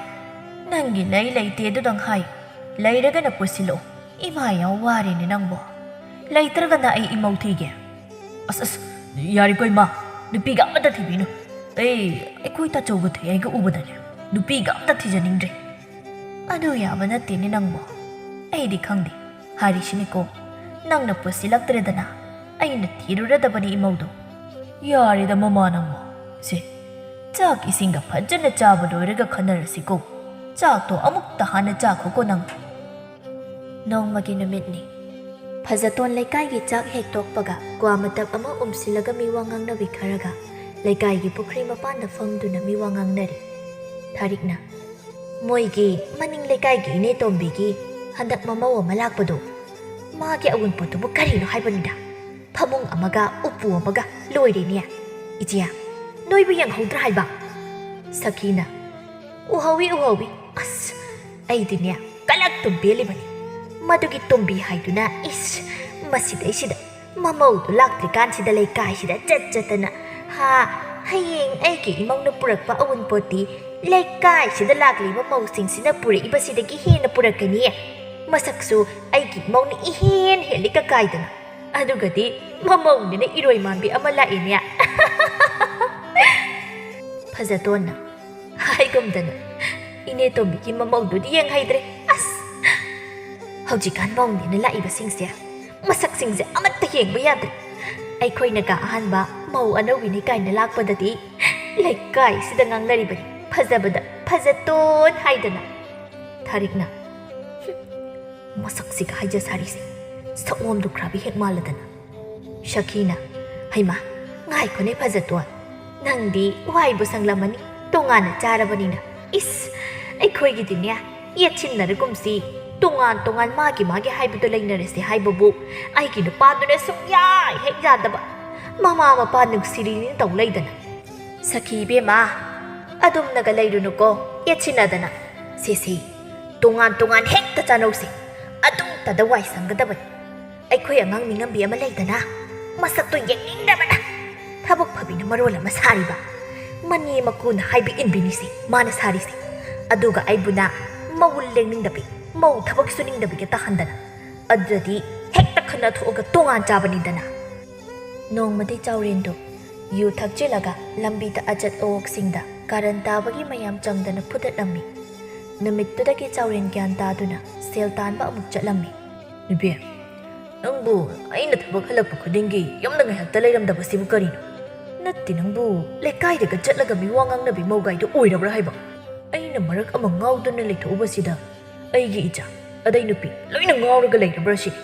ꯅꯪꯒꯤ ꯂꯩꯇꯦ ꯑꯗꯨꯗꯪ ꯍꯥꯏ. ꯂꯩꯔꯒꯅ ꯄꯨꯁꯤꯜꯂꯛꯑꯣ. ꯏꯃꯥ ꯌꯥꯝ ꯋꯥꯔꯦꯅꯦ ꯅꯪꯕꯣ. ꯂꯩꯇ꯭ꯔꯒꯅ ꯑꯩ ꯏꯃꯧ ꯊꯤꯒꯦ.
ꯑꯁ ꯌꯥꯔꯦꯀꯣ ꯏꯃꯥ, ꯅꯨꯄꯤꯒ ꯑꯃꯇ ꯊꯤꯕꯤꯅꯨ. ꯑꯩꯈꯣꯏ ꯇꯥꯆꯧꯒ ꯊꯩꯒ ꯎꯕꯗꯅꯦ ꯅꯨꯄꯤꯒ ꯑꯃꯇ ꯊꯤꯖꯅꯤꯡꯗ꯭ꯔꯦ.
ꯑꯗꯨ ꯌꯥꯕ ꯅꯠꯇꯦꯅꯦ ꯅꯪꯕꯣ. ꯑꯩꯗꯤ ꯈꯪꯗꯦ ꯍꯥꯏꯔꯤꯁꯤꯅꯤꯀꯣ. ꯅꯪꯅ ꯄꯨꯁꯤꯜꯂꯛꯇ꯭ꯔꯦꯗꯅ ꯑꯩꯅ ꯊꯤꯔꯨꯔꯗꯕꯅꯤ ꯏꯃꯧꯗꯣ.
ꯌꯥꯔꯦꯗ ꯃꯃꯥ ꯅꯪꯕꯣ. ꯁꯦ, ꯆꯥꯛ ꯏꯁꯤꯡꯒ ꯐꯖꯅ ꯆꯥꯕ ꯂꯣꯏꯔꯒ ꯈꯟꯅꯔꯁꯤꯀꯣ. ꯆꯥꯛꯇꯣ ꯑꯃꯨꯛꯇ ꯍꯥꯟꯅ ꯆꯥꯈꯣꯀꯣ ꯅꯪ.
ꯅꯣꯡꯃꯒꯤ ꯅꯨꯃꯤꯠꯅꯤ. ꯐꯖꯇꯣꯟ ꯂꯩꯀꯥꯏꯒꯤ ꯆꯥꯛ ꯍꯦꯛ ꯇꯣꯛꯄꯒ ꯀ꯭ꯋꯥ ꯃꯇꯞ ꯑꯃ ꯎꯝꯁꯤꯜꯂꯒ ꯃꯤꯋꯥ ꯉꯥꯡꯅꯕꯤ ꯈꯔꯒ ꯂꯩꯀꯥꯏꯒꯤ ꯄꯨꯈ꯭ꯔꯤ ꯃꯄꯥꯟꯗ ꯐꯝꯗꯨꯅ ꯃꯤꯋꯥ ꯉꯥꯡꯅꯔꯤ. ꯊꯥꯔꯤꯛꯅ, ꯃꯣꯏꯒꯤ ꯃꯅꯤꯡ ꯂꯩꯀꯥꯏꯒꯤ ꯏꯅꯦ ꯇꯣꯝꯕꯤꯒꯤ ꯍꯟꯗꯛ ꯃꯃꯧ ꯑꯃ ꯂꯥꯛꯄꯗꯣ, ꯃꯥꯒꯤ ꯑꯎꯟꯄꯣꯠꯇꯨꯕꯨ ꯀꯔꯤꯅꯣ ꯍꯥꯏꯕꯅꯤꯗ. ꯐꯃꯨꯡ ꯑꯃꯒ ꯎꯄꯨ ꯑꯃꯒ ꯂꯣꯏꯔꯦꯅꯦ. ꯏꯆꯦ, ꯅꯣꯏꯕꯨ ꯌꯦꯡꯍꯧꯗ꯭ꯔꯥ ꯍꯥꯏꯕ? ꯁꯈꯤꯅ, ꯎꯍꯧꯋꯤ ꯎꯍꯧꯋꯤ. ꯑꯁ, ꯑꯩꯗꯤꯅꯦ ꯀꯂꯛ ꯇꯨꯝꯕꯦꯜꯂꯤꯕꯅꯤ. ꯃꯗꯨꯒꯤ ꯇꯣꯝꯕꯤ ꯍꯥꯏꯗꯨꯅ ꯃꯁꯤꯗꯩꯁꯤꯗ ꯃꯃꯧꯗꯨ ꯂꯥꯛꯇ꯭ꯔꯤꯀꯥꯟꯁꯤꯗ ꯂꯩꯀꯥꯏꯁꯤꯗ ꯆꯠꯇꯅ ꯍꯌꯦꯡ ꯑꯩꯒꯤ ꯏꯃꯧꯅ ꯄꯨꯔꯛꯄ ꯑꯎꯟꯄꯣꯠꯇꯤ ꯂꯩꯀꯥꯏꯁꯤꯗ ꯂꯥꯛꯂꯤꯕ ꯃꯧꯁꯤꯡꯁꯤꯅ ꯄꯨꯔꯛꯏꯕꯁꯤꯗꯒꯤ ꯍꯦꯟꯅ ꯄꯨꯔꯛꯀꯅꯤ. ꯃꯁꯛꯁꯨ ꯑꯩꯒꯤ ꯏꯃꯧꯅ ꯏꯍꯦꯟ ꯍꯦꯜꯂꯤ ꯀꯀꯥꯏꯗꯅ. ꯑꯗꯨꯒꯗꯤ ꯃꯃꯧꯅꯤꯅ ꯏꯔꯣꯏ ꯃꯥꯟꯕꯤ ꯑꯃ ꯂꯥꯛꯏꯅꯦ. ꯐꯖꯇꯣꯟꯅ, ꯍꯥꯏꯒꯨꯝꯗꯅ ꯏꯅꯦ ꯇꯣꯝꯕꯤꯒꯤ ꯃꯃꯧꯗꯨꯗꯤ ꯌꯦꯡꯍꯩꯗ꯭ꯔꯦ. ꯍꯧꯖꯤꯛꯀꯥꯟ ꯃꯧꯅꯦꯅ ꯂꯥꯛꯏꯕꯁꯤꯡꯁꯦ ꯃꯁꯛꯁꯤꯡꯁꯦ ꯑꯃꯠꯇ ꯌꯦꯡꯕ ꯌꯥꯗ꯭ꯔꯦ. ꯑꯩꯈꯣꯏꯅꯒ ꯑꯍꯥꯟꯕ ꯃꯧ ꯑꯅꯧꯕꯤꯅꯤ ꯀꯥꯏꯅ ꯂꯥꯛꯄꯗꯗꯤ ꯂꯩꯀꯥꯏꯁꯤꯗ ꯉꯥꯡꯅꯔꯤꯕꯅꯤ ꯐꯖꯕꯗ ꯐꯖꯇꯣꯟ ꯍꯥꯏꯗꯅ. ꯊꯥꯔꯤꯛꯅ, ꯃꯁꯛꯁꯤꯒ ꯍꯥꯏꯖ ꯁꯥꯔꯤꯁꯦ ꯁꯛꯑꯣꯝꯗꯨ ꯈ꯭ꯔꯥꯕꯤ ꯍꯦꯛ ꯃꯥꯜꯂꯗꯅ. ꯁꯈꯤꯅ, ꯍꯩꯃꯥ, ꯉꯥꯏꯈꯣꯅꯦ ꯐꯖꯇꯣꯟ, ꯅꯪꯗꯤ ꯋꯥꯏꯕꯨ ꯁꯪꯂꯝꯃꯅꯤ ꯇꯣꯉꯥꯟꯅ ꯆꯥꯔꯕꯅꯤꯅ. ꯑꯩꯈꯣꯏꯒꯤꯗꯤꯅꯦ ꯌꯦꯠꯁꯤꯟꯅꯔꯒꯨꯝꯁꯤ, ꯇꯣꯉꯥꯟ ꯇꯣꯉꯥꯟ ꯃꯥꯒꯤ ꯍꯥꯏꯕꯗꯣ ꯂꯩꯅꯔꯁꯤ ꯍꯥꯏꯕꯕꯨ ꯑꯩꯒꯤ ꯅꯨꯄꯥꯗꯨꯅ ꯁꯨꯡꯌꯥ ꯍꯦꯛ ꯌꯥꯗꯕ. ꯃꯃꯥ ꯃꯄꯥ ꯅꯨꯡꯁꯤꯔꯤꯅꯤ ꯇꯧ ꯂꯩꯗꯅ. ꯁꯈꯤ ꯏꯕꯦꯝꯃ, ꯑꯗꯨꯝꯅꯒ ꯂꯩꯔꯨꯅꯨꯀꯣ ꯌꯦꯠꯁꯤꯟꯅꯗꯅ. ꯁꯤꯁꯤ ꯇꯣꯉꯥꯟ ꯇꯣꯉꯥꯟ ꯍꯦꯛꯇ ꯆꯥꯅꯧꯁꯤ. ꯑꯗꯨꯝꯇꯗ ꯋꯥꯏ ꯁꯪꯒꯗꯕꯅꯤ. ꯑꯩꯈꯣই ꯑꯉꯥꯡ ꯃꯤꯉꯝꯕꯤ ꯑꯃ ꯂꯩꯗꯅ, ꯃꯁꯛꯇꯣ ꯌꯦꯡꯅꯤꯡꯗꯕꯅ. ꯊꯕꯛ ꯐꯕꯤꯅ ꯃꯔꯣꯜ ꯑꯃ ꯁꯥꯔꯤꯕ. ꯃꯅꯦ ꯃꯀꯨꯅ ꯍꯥꯏꯕ ꯏꯟꯕꯤꯅꯤꯁꯤ ꯃꯥꯅ ꯁꯥꯔꯤꯁꯤ. ꯑꯗꯨꯒ ꯑꯩꯕꯨꯅ ꯃꯧ ꯂꯦꯡꯅꯤꯡꯗꯕꯤ, ꯃꯧ ꯊꯕꯛ ꯁꯨꯅꯤꯡꯗꯕꯤꯒ ꯇꯥꯍꯟꯗꯅ. ꯑꯗꯨꯗꯤ ꯍꯦꯛꯇ ꯈꯟꯅ ꯊꯣꯛꯑꯒ ꯇꯣꯉꯥꯟ ꯆꯥꯕꯅꯤꯗꯅ. ꯅꯣꯡꯃꯗꯤ ꯆꯥꯎꯔꯦꯟꯗꯣ ꯌꯨ ꯊꯛꯆꯤꯜꯂꯒ ꯂꯝꯕꯤꯗ ꯑꯆꯠ ꯑꯋꯣꯛꯁꯤꯡꯗ ꯀꯥꯔꯟ ꯇꯥꯕꯒꯤ ꯃꯌꯥꯝ ꯆꯪꯗꯅ ꯐꯨꯗꯠꯂꯝꯃꯤ. ꯅꯨꯃꯤꯠꯇꯨꯗꯒꯤ ꯆꯥꯎꯔꯦꯟ ꯒ꯭ꯌꯥꯟ ꯇꯥꯗꯨꯅ ꯁꯦꯜ ꯇꯥꯟꯕ ꯑꯃꯨꯛ ꯆꯠꯂꯝꯃꯤ.
ꯅꯨꯄꯤ, ꯅꯪꯕꯨ ꯑꯩꯅ ꯊꯕꯛ ꯍꯜꯂꯛꯄ ꯈꯨꯗꯤꯡꯒꯤ ꯌꯨꯝꯗ ꯉꯥꯏꯍꯥꯛꯇ ꯂꯩꯔꯝꯗꯕꯁꯤꯕꯨ ꯀꯔꯤꯅꯣ? ꯅꯠꯇꯦ, ꯅꯪꯕꯨ ꯂꯩꯀꯥꯏꯗꯒ ꯆꯠꯂꯒ ꯃꯤꯋꯥ ꯉꯥꯡꯅꯕꯤ ꯃꯧꯒꯥꯏꯗꯣ ꯑꯣꯏꯔꯕ꯭ꯔꯥ ꯍꯥꯏꯕ? ꯑꯩꯅ ꯃꯔꯛ ꯑꯃ ꯉꯥꯎꯗꯨꯅ ꯂꯩꯊꯣꯛꯎꯕꯁꯤꯗ ꯑꯩꯒꯤ ꯏꯆꯥ ꯑꯗꯩ ꯅꯨꯄꯤ ꯂꯣꯏꯅ ꯉꯥꯎꯔꯒ ꯂꯩꯔꯕ꯭ꯔꯥ ꯁꯤꯅꯤ.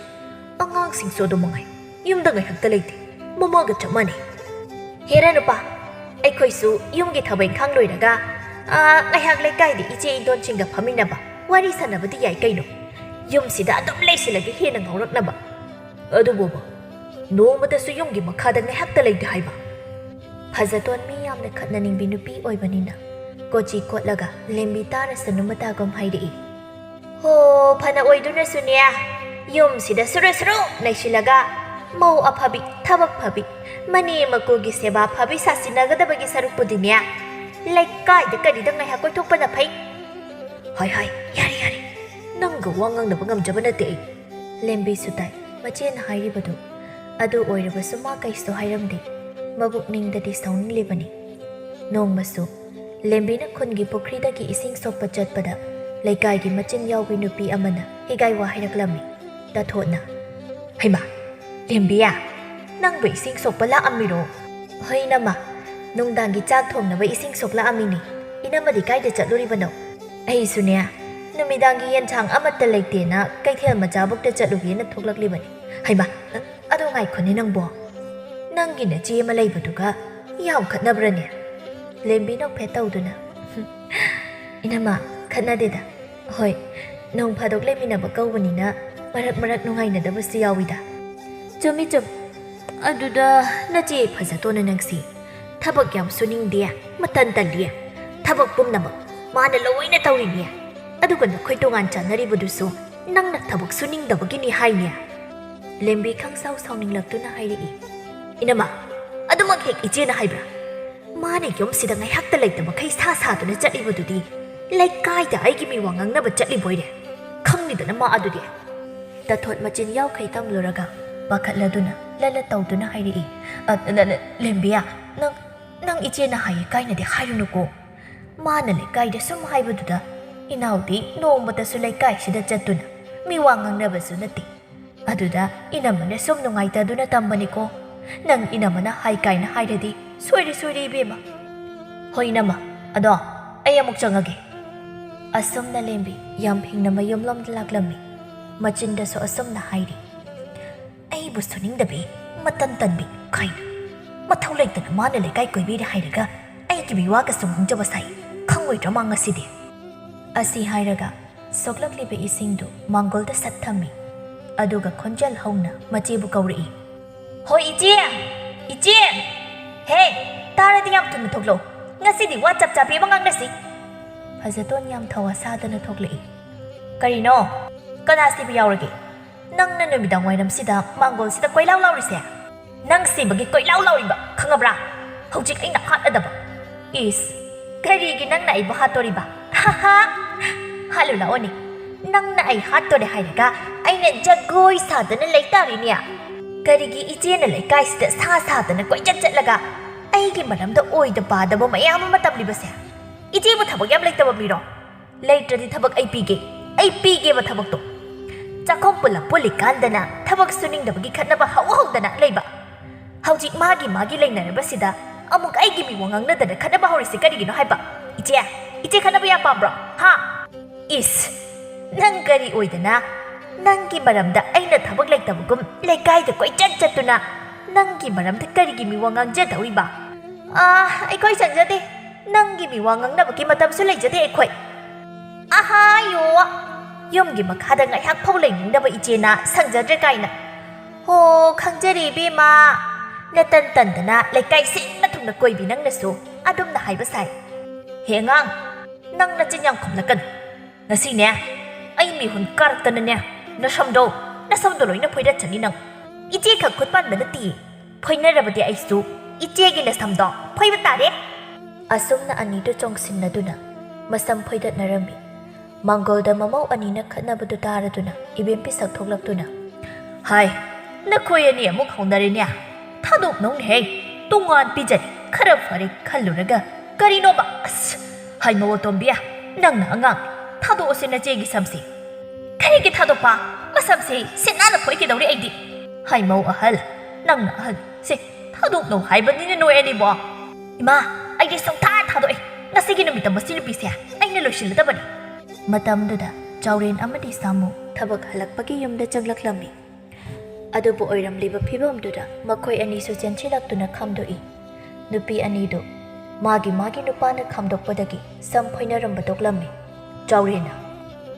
ꯑꯉꯥꯡꯁꯤꯡꯁꯨ ꯑꯗꯨꯝ ꯃꯉꯥꯏ, ꯌꯨꯝꯗ ꯉꯥꯏꯍꯥꯛꯇ ꯂꯩꯇꯦ, ꯃꯃꯥꯒ ꯆꯞ ꯃꯥꯟꯅꯩ. ꯍꯦꯔꯥ ꯅꯨꯄꯥ, ꯑꯩꯈꯣꯏꯁꯨ ꯌꯨꯝꯒꯤ ꯊꯕꯛ ꯏꯪꯈꯥꯡ ꯂꯣꯏꯔꯒ ꯉꯥꯏꯍꯥꯛ ꯂꯩꯀꯥꯏꯗ ꯏꯆꯦ ꯏꯟꯗꯣꯟꯁꯤꯡꯒ ꯐꯝꯃꯤꯟꯅꯕ, ꯋꯥꯔꯤ ꯁꯥꯟꯅꯕꯗꯤ ꯌꯥꯏ ꯀꯩꯅꯣ. ꯌꯨꯝꯁꯤꯗ ꯑꯗꯨꯝ ꯂꯩꯁꯤꯜꯂꯒ ꯍꯦꯟꯅ ꯉꯥꯎꯔꯛꯅꯕ. ꯑꯗꯨꯕꯨꯕ ꯅꯣꯡꯃꯇꯁꯨ ꯌꯨꯝꯒꯤ ꯃꯈꯥꯗ ꯉꯥꯏꯍꯥꯛꯇ ꯂꯩꯇꯦ ꯍꯥꯏꯕ. ꯐꯖꯇꯣꯟ ꯃꯤ ꯌꯥꯝꯅ ꯈꯠꯅꯅꯤꯡꯕꯤ ꯅꯨꯄꯤ ꯑꯣꯏꯕꯅꯤꯅ ꯀꯣꯆꯤ ꯀꯣꯠꯂꯒ ꯂꯦꯝꯕꯤ ꯇꯥꯔꯁꯅꯨ ꯃꯇꯥꯒꯨꯝ ꯍꯥꯏꯔꯛꯏ. ꯍꯣ, ꯐꯅ ꯑꯣꯏꯗꯨꯅꯁꯨꯅꯦ, ꯌꯨꯝꯁꯤꯗ ꯁꯨꯔꯨ ꯁꯨꯔꯨ ꯅꯩꯁꯤꯜꯂꯒ ꯃꯧ ꯑꯐꯕꯤ, ꯊꯕꯛ ꯐꯕꯤ, ꯃꯅꯦ ꯃꯀꯨꯒꯤ ꯁꯦꯕꯥ ꯐꯕꯤ ꯁꯥꯁꯤꯟꯅꯒꯗꯕꯒꯤ ꯁꯔꯨꯛꯄꯨꯗꯤꯅꯦ, ꯂꯩꯀꯥꯏꯗ ꯀꯔꯤꯗ ꯉꯥꯏꯍꯥꯛ ꯀꯣꯏꯊꯣꯛꯄꯅ ꯐꯩ. ꯍꯥꯏ, ꯌꯥꯔꯦ ꯌꯥꯔꯦ, ꯅꯪꯒ ꯋꯥ ꯉꯥꯡꯅꯕ ꯉꯝꯖꯕ ꯅꯠꯇꯦ ꯑꯩ. ꯂꯦꯝꯕꯤꯁꯨ ꯇꯥꯏ ꯃꯆꯦꯅ ꯍꯥꯏꯔꯤꯕꯗꯨ. ꯑꯗꯨ ꯑꯣꯏꯔꯕꯁꯨ ꯃꯥ ꯀꯩꯁꯨ ꯍꯥꯏꯔꯝꯗꯦ. ꯃꯕꯨꯛꯅꯤꯡꯗꯗꯤ ꯁꯥꯎꯅꯤꯡꯂꯤꯕꯅꯤ. ꯅꯣꯡꯃꯁꯨ
ꯂꯦꯝꯕꯤꯅ ꯈꯨꯟꯒꯤ ꯄꯨꯈ꯭ꯔꯤꯗꯒꯤ ꯏꯁꯤꯡ ꯁꯣꯛꯄ ꯆꯠꯄꯗ ꯂꯩꯀꯥꯏꯒꯤ ꯃꯆꯤꯟ ꯌꯥꯎꯕꯤ ꯅꯨꯄꯤ ꯑꯃꯅ ꯍꯤꯒꯥꯏꯋꯥ ꯍꯥꯏꯔꯛꯂꯝꯃꯤ꯫ ꯇꯥꯊꯣꯠꯅ "ꯍꯩꯃꯥ, ꯂꯦꯝꯕꯤꯌꯥ, ꯅꯪꯕꯨ ꯏꯁꯤꯡ ꯁꯣꯛꯄ ꯂꯥꯛꯑꯝꯃꯤꯔꯣ?" "ꯍꯣꯏ ꯏꯅꯝꯃ, ꯅꯨꯡꯗꯥꯡꯒꯤ ꯆꯥꯛ ꯊꯣꯡꯅꯕ ꯏꯁꯤꯡ ꯁꯣꯛꯂꯛꯑꯝꯃꯤꯅꯤ꯫ ꯏꯅꯝꯃꯗꯤ ꯀꯥꯏꯗ ꯆꯠꯂꯨꯔꯤꯕꯅꯣ?" "ꯑꯩꯁꯨꯅꯦ, ꯅꯨꯃꯤꯗꯥꯡꯒꯤ ꯌꯦꯟꯁꯥꯡ ꯑꯃꯠꯇ ꯂꯩꯇꯦꯅ ꯀꯩꯊꯦꯜ ꯃꯆꯥꯕꯨꯛꯇ ꯆꯠꯂꯨꯒꯦꯅ ꯊꯣꯛꯂꯛꯂꯤꯕꯅꯤ꯫ ꯍꯩꯃꯥ, ꯑꯗꯣ ꯉꯥꯏꯈꯣꯅꯦ ꯅꯪꯕꯣ, ꯅꯪꯒꯤ ꯅꯆꯦ ꯑꯃ ꯂꯩꯕꯗꯨꯒ ꯌꯥꯝ ꯈꯠꯅꯕ꯭ꯔꯅꯦ?" ꯂꯦꯝꯕꯤ ꯅꯣꯛꯐꯦꯠ ꯇꯧꯗꯨꯅ "ꯏꯅꯝꯃ, ꯈꯠꯅꯗꯦꯗ. ꯍꯣꯏ, ꯅꯣꯡ ꯐꯥꯗꯣꯛ ꯂꯩꯃꯤꯟꯅꯕ ꯀꯧꯕꯅꯤꯅ ꯃꯔꯛ ꯅꯨꯡꯉꯥꯏꯅꯗꯕꯁꯨ ꯌꯥꯎꯏꯗ." "ꯆꯨꯝꯃꯤ ꯆꯨꯝ. ꯑꯗꯨꯗ ꯅꯆꯦ ꯐꯖꯇꯣꯟꯅ ꯅꯪꯁꯤ ꯊꯕꯛ ꯌꯥꯝ ꯁꯨꯅꯤꯡꯗꯦ, ꯃꯇꯟ ꯇꯜꯂꯤ. ꯊꯕꯛ ꯄꯨꯝꯅꯃꯛ ꯃꯥꯅ ꯂꯣꯏꯅ ꯇꯧꯔꯤꯅꯦ. ꯑꯗꯨꯒ ꯅꯈꯣꯏ ꯇꯣꯉꯥꯟ ꯆꯥꯅꯔꯤꯕꯗꯨꯁꯨ ꯅꯪꯅ ꯊꯕꯛ ꯁꯨꯅꯤꯡꯗꯕꯒꯤꯅꯤ ꯍꯥꯏꯅꯦ." ꯂꯦꯝꯕꯤ ꯈꯪꯁꯥꯎ ꯁꯥꯎꯅꯤꯡꯂꯛꯇꯨꯅ ꯍꯥꯏꯔꯛꯏ꯫ "ꯏꯅꯝꯃ, ꯑꯗꯨꯃꯛ ꯍꯦꯛ ꯏꯆꯦꯅ ꯍꯥꯏꯕ꯭ꯔꯥ? ꯃꯥꯅ ꯌꯨꯝꯁꯤꯗ ꯉꯥꯏꯍꯥꯛꯇ ꯂꯩꯇꯕꯈꯩ ꯁꯥꯗꯨꯅ ꯆꯠꯂꯤꯕꯗꯨꯗꯤ ꯂꯩꯀꯥꯏꯗ ꯑꯩꯒꯤ ꯃꯤꯋꯥ ꯉꯥꯡꯅꯕ ꯆꯠꯂꯤꯕꯣꯏꯔꯦ. ꯈꯪꯅꯤꯗꯅ ꯃꯥ ꯑꯗꯨꯗꯤ." ꯇꯥꯊꯣꯠ ꯃꯆꯤꯟ ꯌꯥꯎꯈꯩ ꯇꯝꯂꯨꯔꯒ ꯄꯥꯈꯠꯂꯗꯨꯅ ꯂꯂ ꯇꯧꯗꯨꯅ ꯍꯥꯏꯔꯛꯏ꯫ "ꯂꯦꯝꯕꯤꯌꯥ, ꯅꯪ ꯏꯆꯦꯅ ꯍꯥꯏꯌꯦ ꯀꯥꯏꯅꯗꯤ ꯍꯥꯏꯔꯨꯅꯨꯀꯣ. ꯃꯥꯅ ꯂꯩꯀꯥꯏꯗ ꯁꯨꯝ ꯍꯥꯏꯕꯗꯨꯗ ꯏꯅꯥꯎꯗꯤ ꯅꯣꯡꯃꯇꯁꯨ ꯂꯩꯀꯥꯏꯁꯤꯗ ꯆꯠꯇꯨꯅ ꯃꯤꯋꯥ ꯉꯥꯡꯅꯕꯁꯨ ꯅꯠꯇꯦ. ꯑꯗꯨꯗ ꯏꯅꯝꯃꯅ ꯁꯨꯝ ꯅꯨꯡꯉꯥꯏꯇꯗꯨꯅ ꯇꯝꯕꯅꯤꯀꯣ. ꯅꯪ ꯏꯅꯝꯃꯅ ꯍꯥꯏ ꯀꯥꯏꯅ ꯍꯥꯏꯔꯗꯤ ꯁꯣꯏꯔꯦ ꯏꯕꯦꯝꯃ." "ꯍꯣꯏ ꯏꯅꯝꯃ, ꯑꯗꯣ ꯑꯩ ꯑꯃꯨꯛ ꯆꯪꯉꯒꯦ." ꯑꯁꯨꯝꯅ ꯂꯦꯝꯕꯤ ꯌꯥꯝ ꯐꯤꯡꯅ ꯃꯌꯨꯝꯂꯣꯝꯗ ꯂꯥꯛꯂꯝꯃꯤ꯫ ꯃꯆꯤꯟꯗꯁꯨ ꯑꯁꯨꯝꯅ ꯍꯥꯏꯔꯤ꯫ "ꯑꯩꯕꯨ ꯁꯨꯅꯤꯡꯗꯕꯤ, ꯃꯇꯟ ꯇꯟꯕꯤ ꯀꯥꯏꯅ ꯃꯊꯧ ꯂꯩꯇꯅ ꯃꯥꯅ ꯂꯩꯀꯥꯏ ꯀꯣꯏꯕꯤꯔꯦ ꯍꯥꯏꯔꯒ ꯑꯩꯒꯤ ꯃꯤꯋꯥꯒꯁꯨ ꯉꯥꯡꯖꯕ ꯁꯥꯏ. ꯈꯪꯉꯣꯏꯗ꯭ꯔꯥ ꯃꯥ ꯉꯁꯤꯗꯤ?" ꯑꯁꯤ ꯍꯥꯏꯔꯒ ꯁꯣꯛꯂꯛꯂꯤꯕ ꯏꯁꯤꯡꯗꯨ ꯃꯥꯡꯒꯣꯜꯗ ꯁꯠ ꯊꯝꯃꯤ꯫ ꯑꯗꯨꯒ ꯈꯣꯟꯖꯦꯜ ꯍꯧꯅ ꯃꯆꯦꯕꯨ ꯀꯧꯔꯛꯏ꯫ "ꯍꯣꯏ ꯏꯆꯦ! ꯏꯆꯦ! ꯍꯦ, ꯇꯥꯔꯗꯤ ꯌꯥꯝ ꯊꯨꯅ ꯊꯣꯛꯂꯛꯎ. ꯉꯁꯤꯗꯤ ꯋꯥ ꯆꯞ ꯆꯥꯕꯤ ꯑꯃ ꯉꯥꯡꯅꯁꯤ." ꯐꯖꯇꯣꯟ ꯌꯥꯝ ꯊꯧꯋꯥ ꯁꯥꯗꯅ ꯊꯣꯛꯂꯛꯏ꯫ "ꯀꯔꯤꯅꯣ? ꯀꯅꯥ ꯁꯤꯕ ꯌꯥꯎꯔꯒꯦ? ꯅꯪꯅ ꯅꯨꯃꯤꯗꯥꯡ ꯋꯥꯏꯔꯝꯁꯤꯗ ꯃꯥꯡꯒꯣꯜꯁꯤꯗ ꯀꯣꯏꯂꯥꯎ ꯂꯥꯎꯔꯤꯁꯦ? ꯅꯪ ꯁꯤꯕꯒꯤ ꯀꯣꯏꯂꯥꯎ ꯂꯥꯎꯔꯤꯕ, ꯈꯪꯉꯕ꯭ꯔꯥ? ꯍꯧꯖꯤꯛ ꯑꯩꯅ ꯍꯥꯠꯂꯗꯕ." "ꯏꯁ, ꯀꯔꯤꯒꯤ ꯅꯪꯅ ꯑꯩꯕꯨ ꯍꯥꯠꯇꯣꯔꯤꯕ? ꯍꯥ, ꯍꯥꯠꯂꯨ ꯂꯥꯛꯑꯣꯅꯦ. ꯅꯪꯅ ꯑꯩ ꯍꯥꯠꯇꯣꯔꯦ ꯍꯥꯏꯔꯒ ꯑꯩꯅ ꯖꯒꯣꯏ ꯁꯥꯗꯅ ꯂꯩꯇꯥꯔꯤꯅꯦ. ꯀꯔꯤꯒꯤ ꯏꯆꯦꯅ ꯂꯩꯀꯥꯏꯁꯤꯗ ꯁꯥꯗꯅ ꯀꯣꯏꯆꯠ ꯆꯠꯂꯒ ꯑꯩꯒꯤ ꯃꯔꯝꯗ ꯑꯣꯏꯗ ꯄꯥꯗꯕ ꯃꯌꯥꯝ ꯑꯃ ꯇꯝꯂꯤꯕꯁꯦ? ꯏꯆꯦꯕꯨ ꯊꯕꯛ ꯌꯥꯝ ꯂꯩꯇꯕ ꯃꯤꯔꯣ? ꯂꯩꯇ꯭ꯔꯗꯤ ꯊꯕꯛ ꯑꯩ ꯄꯤꯒꯦ. ꯑꯩ ꯄꯤꯒꯦꯕ ꯊꯕꯛꯇꯣ. ꯆꯥꯛꯈꯣꯝ ꯄꯨꯜꯂꯞ ꯄꯨꯜꯂꯤꯀꯥꯟꯗꯅ ꯊꯕꯛ ꯁꯨꯅꯤꯡꯗꯕꯒꯤ ꯈꯠꯅꯕ ꯍꯧꯗꯅ ꯂꯩꯕ. ꯍꯧꯖꯤꯛ ꯃꯥꯒꯤ ꯂꯩꯅꯔꯕꯁꯤꯗ ꯑꯃꯨꯛ ꯑꯩꯒꯤ ꯃꯤꯋꯥ ꯉꯥꯡꯅꯗꯅ ꯈꯠꯅꯕ ꯍꯧꯔꯤꯁꯦ ꯀꯔꯤꯒꯤꯅꯣ ꯍꯥꯏꯕ? ꯏꯆꯦ ꯈꯠꯅꯕ ꯌꯥꯝ ꯄꯥꯝꯕ꯭ꯔꯣ? ꯍꯥ? ꯏꯁ, ꯅꯪ ꯀꯔꯤ ꯑꯣꯏꯗꯅ ꯅꯪꯒꯤ ꯃꯔꯝꯗ ꯑꯩꯅ ꯊꯕꯛ ꯂꯩꯇꯕꯒꯨꯝ ꯂꯩꯀꯥꯏꯗ ꯀꯣꯏꯆꯠ ꯆꯠꯇꯨꯅ ꯅꯪꯒꯤ ꯃꯔꯝꯗ ꯀꯔꯤꯒꯤ ꯃꯤꯋꯥ ꯉꯥꯡꯖꯗꯧꯔꯤꯕ? ꯑꯩꯈꯣꯏ ꯁꯪꯖꯗꯦ. ꯅꯪꯒꯤ ꯃꯤꯋꯥ ꯉꯥꯡꯅꯕꯒꯤ ꯃꯇꯝꯁꯨ ꯂꯩꯖꯗꯦ ꯑꯩꯈꯣꯏ." "ꯑꯍꯥꯌꯣ, ꯌꯨꯝꯒꯤ ꯃꯈꯥꯗ ꯉꯥꯏꯍꯥꯛ ꯐꯥꯎ ꯂꯩꯅꯤꯡꯗꯕ ꯏꯆꯦꯅ ꯁꯪꯖꯗ꯭ꯔꯦ ꯀꯥꯏꯅ. ꯍꯣ, ꯈꯪꯖꯔꯦ ꯏꯕꯦꯝꯃ. ꯅꯇꯟ ꯇꯟꯗꯅ ꯂꯩꯀꯥꯏ ꯁꯤꯟꯕ ꯊꯨꯡꯅ ꯀꯣꯏꯕꯤ ꯅꯪꯅꯁꯨ ꯑꯗꯨꯝꯅ ꯍꯥꯏꯕ ꯁꯥꯏ." "ꯍꯦ ꯑꯉꯥꯡ, ꯅꯪ ꯅꯆꯤꯟ ꯌꯥꯝ ꯈꯨꯝꯂꯛꯀꯅꯨ. ꯉꯁꯤꯅꯦ ꯑꯩ ꯃꯤꯍꯨꯟ ꯀꯥꯔꯛꯇꯅꯅꯦ ꯅꯁꯝꯗꯣ ꯂꯣꯏꯅ ꯐꯣꯏꯔꯠꯆꯅꯤ ꯅꯪ. ꯏꯆꯦ ꯈꯛ ꯈꯨꯠ ꯄꯥꯟꯕ ꯅꯠꯇꯦ. ꯐꯣꯏꯅꯔꯕꯗꯤ ꯑꯩꯁꯨ ꯏꯆꯦꯒꯤ ꯅꯁꯝꯗꯣ ꯐꯣꯏꯕ ꯇꯥꯔꯦ." ꯑꯁꯨꯝꯅ ꯑꯅꯤꯗꯨ ꯆꯣꯡꯁꯤꯟꯅꯗꯨꯅ ꯃꯁꯝ ꯐꯣꯏꯗꯠꯅꯔꯝꯃꯤ꯫ ꯃꯥꯡꯒꯣꯜꯗ ꯃꯃꯧ ꯑꯅꯤꯅ ꯈꯠꯅꯕꯗꯨ ꯇꯥꯔꯗꯨꯅ ꯏꯕꯦꯝꯄꯤ ꯁꯛ ꯊꯣꯛꯂꯛꯇꯨꯅ "ꯍꯥꯏ, ꯅꯈꯣꯏ ꯑꯅꯤ ꯑꯃꯨꯛ ꯍꯧꯅꯔꯦꯅꯦ. ꯊꯥꯗꯣꯛꯅꯧꯅꯦꯍꯦ. ꯇꯣꯉꯥꯟ ꯄꯤꯖꯔꯦ ꯈꯔ ꯐꯔꯦ ꯈꯜꯂꯨꯔꯒ ꯀꯔꯤꯅꯣꯕ? ꯑꯁ, ꯍꯥꯏꯃꯧ ꯑꯇꯣꯝꯕꯤꯌꯥ, ꯅꯪꯅ ꯑꯉꯥꯡ, ꯊꯥꯗꯣꯛꯑꯁꯤ ꯅꯆꯦꯒꯤ ꯁꯝꯁꯤ." "ꯀꯔꯤꯒꯤ ꯊꯥꯗꯣꯛꯄ? ꯃꯁꯝꯁꯤ ꯁꯤꯠ ꯅꯥꯟꯅ ꯐꯣꯏꯒꯗꯧꯔꯤ ꯑꯩꯗꯤ." "ꯍꯥꯏꯃꯧ ꯑꯍꯜ, ꯅꯪꯅ ꯑꯍꯜ. ꯁꯤ ꯊꯥꯗꯣꯛꯅꯧ ꯍꯥꯏꯕꯅꯤꯅꯦ ꯅꯣꯏ ꯑꯅꯤꯕꯣ." "ꯏꯃꯥ, ꯑꯩꯗꯤ ꯁꯨꯡꯊꯥ ꯊꯥꯗꯣꯛꯑꯦ. ꯉꯁꯤꯒꯤ ꯅꯨꯃꯤꯠꯇ ꯃꯁꯤ ꯅꯨꯄꯤꯁꯦ ꯑꯩꯅ ꯂꯣꯏꯁꯤꯜꯂꯗꯕꯅꯤ." ꯃꯇꯝꯗꯨꯗ ꯆꯥꯎꯔꯦꯟ ꯑꯃꯗꯤ ꯁꯥꯃꯨ ꯊꯕꯛ ꯍꯜꯂꯛꯄꯒꯤ ꯌꯨꯝꯗ ꯆꯪꯂꯛꯂꯝꯃꯤ꯫ ꯑꯗꯨꯕꯨ ꯑꯣꯏꯔꯝꯂꯤꯕ ꯐꯤꯕꯝꯗꯨꯗ ꯃꯈꯣꯏ ꯑꯅꯤꯁꯨ ꯆꯦꯟꯁꯤꯜꯂꯛꯇꯨꯅ ꯈꯥꯝꯗꯣꯛꯏ꯫ ꯅꯨꯄꯤ ꯑꯅꯤꯗꯨ ꯃꯥꯒꯤ ꯅꯨꯄꯥꯅ ꯈꯥꯝꯗꯣꯛꯄꯗꯒꯤ ꯁꯝ ꯐꯣꯏꯅꯔꯝꯕ ꯇꯣꯛꯂꯝꯃꯤ꯫ ꯆꯥꯎꯔꯦꯟꯅ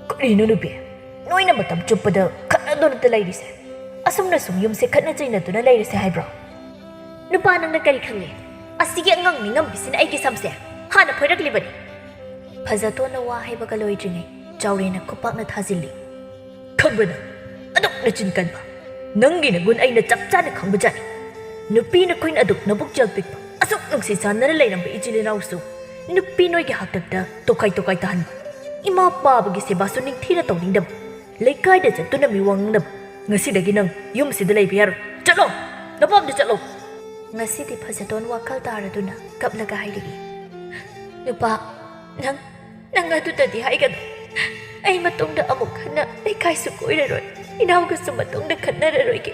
"ꯀꯔꯤꯅꯣ ꯅꯨꯄꯤ? ꯅꯣꯏꯅ ꯃꯇꯝ ꯆꯨꯞꯄꯗ ꯈꯠꯅꯗꯨꯅꯇ ꯂꯩꯔꯤꯁꯦ? ꯑꯁꯨꯝꯅ ꯁꯨꯝ ꯌꯨꯝꯁꯦ ꯈꯠꯅ ꯆꯩꯅꯗꯨꯅ ꯂꯩꯔꯤꯁꯦ ꯍꯥꯏꯕ꯭ꯔꯣ? ꯅꯨꯄꯥ ꯅꯪꯅ ꯀꯔꯤ ꯈꯪꯉꯦ? ꯑꯁꯤꯒꯤ ꯑꯉꯥꯡ ꯅꯤꯡꯉꯝꯕꯤꯁꯤꯅ ꯑꯩꯒꯤ ꯁꯝꯁꯦ ꯍꯥꯟꯅ ꯐꯣꯏꯔꯛꯂꯤꯕꯅꯤ." ꯐꯖꯇꯣꯟꯅ ꯋꯥ ꯍꯩꯕꯒ ꯂꯣꯏꯗ꯭ꯔꯤꯉꯩ ꯆꯥꯎꯔꯦꯟꯅ ꯈꯨꯄꯥꯛꯅ ꯊꯥꯖꯤꯜꯂꯤ꯫ "ꯈꯪꯕ꯭ꯔ ꯅꯪ? ꯑꯗꯨꯛ ꯅꯆꯤꯟ ꯀꯟꯕ ꯅꯪꯒꯤ ꯅꯒꯨꯟ ꯑꯩꯅ ꯆꯞ ꯆꯥꯅ ꯈꯪꯕꯖꯥꯠꯅꯤ. ꯅꯨꯄꯤ ꯅꯈꯣꯏꯅ ꯑꯗꯨꯛ ꯅꯕꯨꯛꯆꯦꯜ ꯄꯤꯛꯄ, ꯑꯁꯨꯛ ꯅꯨꯡꯁꯤ ꯆꯥꯟꯅꯅ ꯂꯩꯔꯝꯕ ꯏꯆꯤꯜ ꯏꯅꯥꯎꯁꯨ ꯅꯨꯄꯤ ꯅꯣꯏꯒꯤ ꯍꯥꯛꯇꯛꯇ ꯇꯣꯀꯥꯏ ꯇꯥꯍꯟꯕ, ꯏꯃꯥ ꯄꯥꯕꯒꯤ ꯁꯦꯕꯥꯁꯨ ꯅꯤꯡꯊꯤꯅ ꯇꯧꯅꯤꯡꯗꯕ, ꯂꯩꯀꯥꯏꯗ ꯆꯠꯇꯨꯅ ꯃꯤꯋꯥ ꯉꯥꯡꯅꯕ. ꯉꯁꯤꯗꯒꯤ ꯅꯪ ꯌꯨꯝꯁꯤꯗ ꯂꯩꯕ ꯌꯥꯔꯣꯏ. ꯆꯠꯂꯣ, ꯅꯄꯥꯝꯗ ꯆꯠꯂꯣ." ꯉꯁꯤꯗꯤ ꯐꯖꯇꯣꯟ ꯋꯥꯈꯜ ꯇꯥꯔꯗꯨꯅ ꯀꯞꯂꯒ ꯍꯥꯏꯔꯛꯏ꯫ nupa nang adudadi haigano ai matungda amuk khana lekai su koiraroi inau ga su matungda khanararoige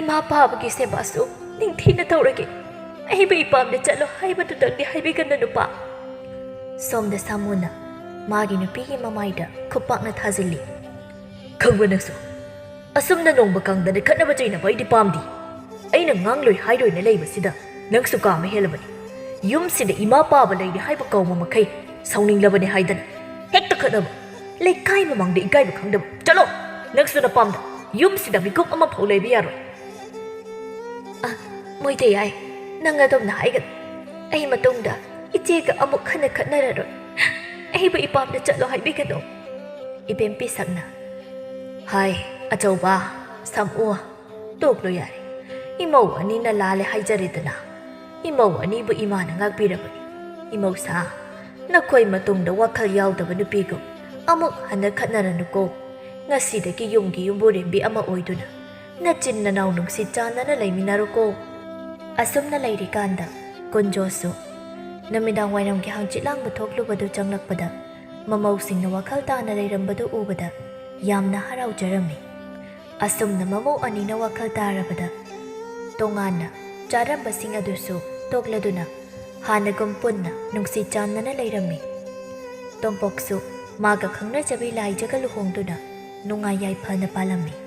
ima pabagi sebasu ningthina tawrage ai bai pamda chalo haibatu dangdi haibigana nupa somda samuna magi nupigi mamaida khupakna thazili khangba naksu asumna nongba kangdana khanaba jaina baidi pamdi aina ngangloi hairoi na leiba sida nangsu ka ma helabani yum sida ima paba leidi haiba kawma makai sauning labani haidana hekta khanaba lekai mamangda ikai ba khangdaba chalo nangsu na pamda yum sida mikup ama phau leiba yaroi moite yai nanga dom na haigan ai matungda ichega amuk khana khanararoi ai ba ipamda chalo haibigano ibempi sakna hai achauba samu toklo yari imau ani na lale haijaridana imau ani bu imana ngakpirabani imau sa nakhoi matungda wakhal yaudaba nupigo amuk hana khanaranuko ngasidagi yumgi yumburembi ama oiduna nachin nanaw nungsi chanana leiminaruko asumna leirikanda konjosu namidang wainamgi hangchitlang buthoklu changlakpada mamausingna wakhal tana leirambadu ubada yamna haraujarami asumna mamau anina wakhal tarabada tongana charambasing adusu tokladuna hanagum punna nungsi chanana leirami tompoksu maga khangna jabi laijaga luhongduna nungai yai phana palami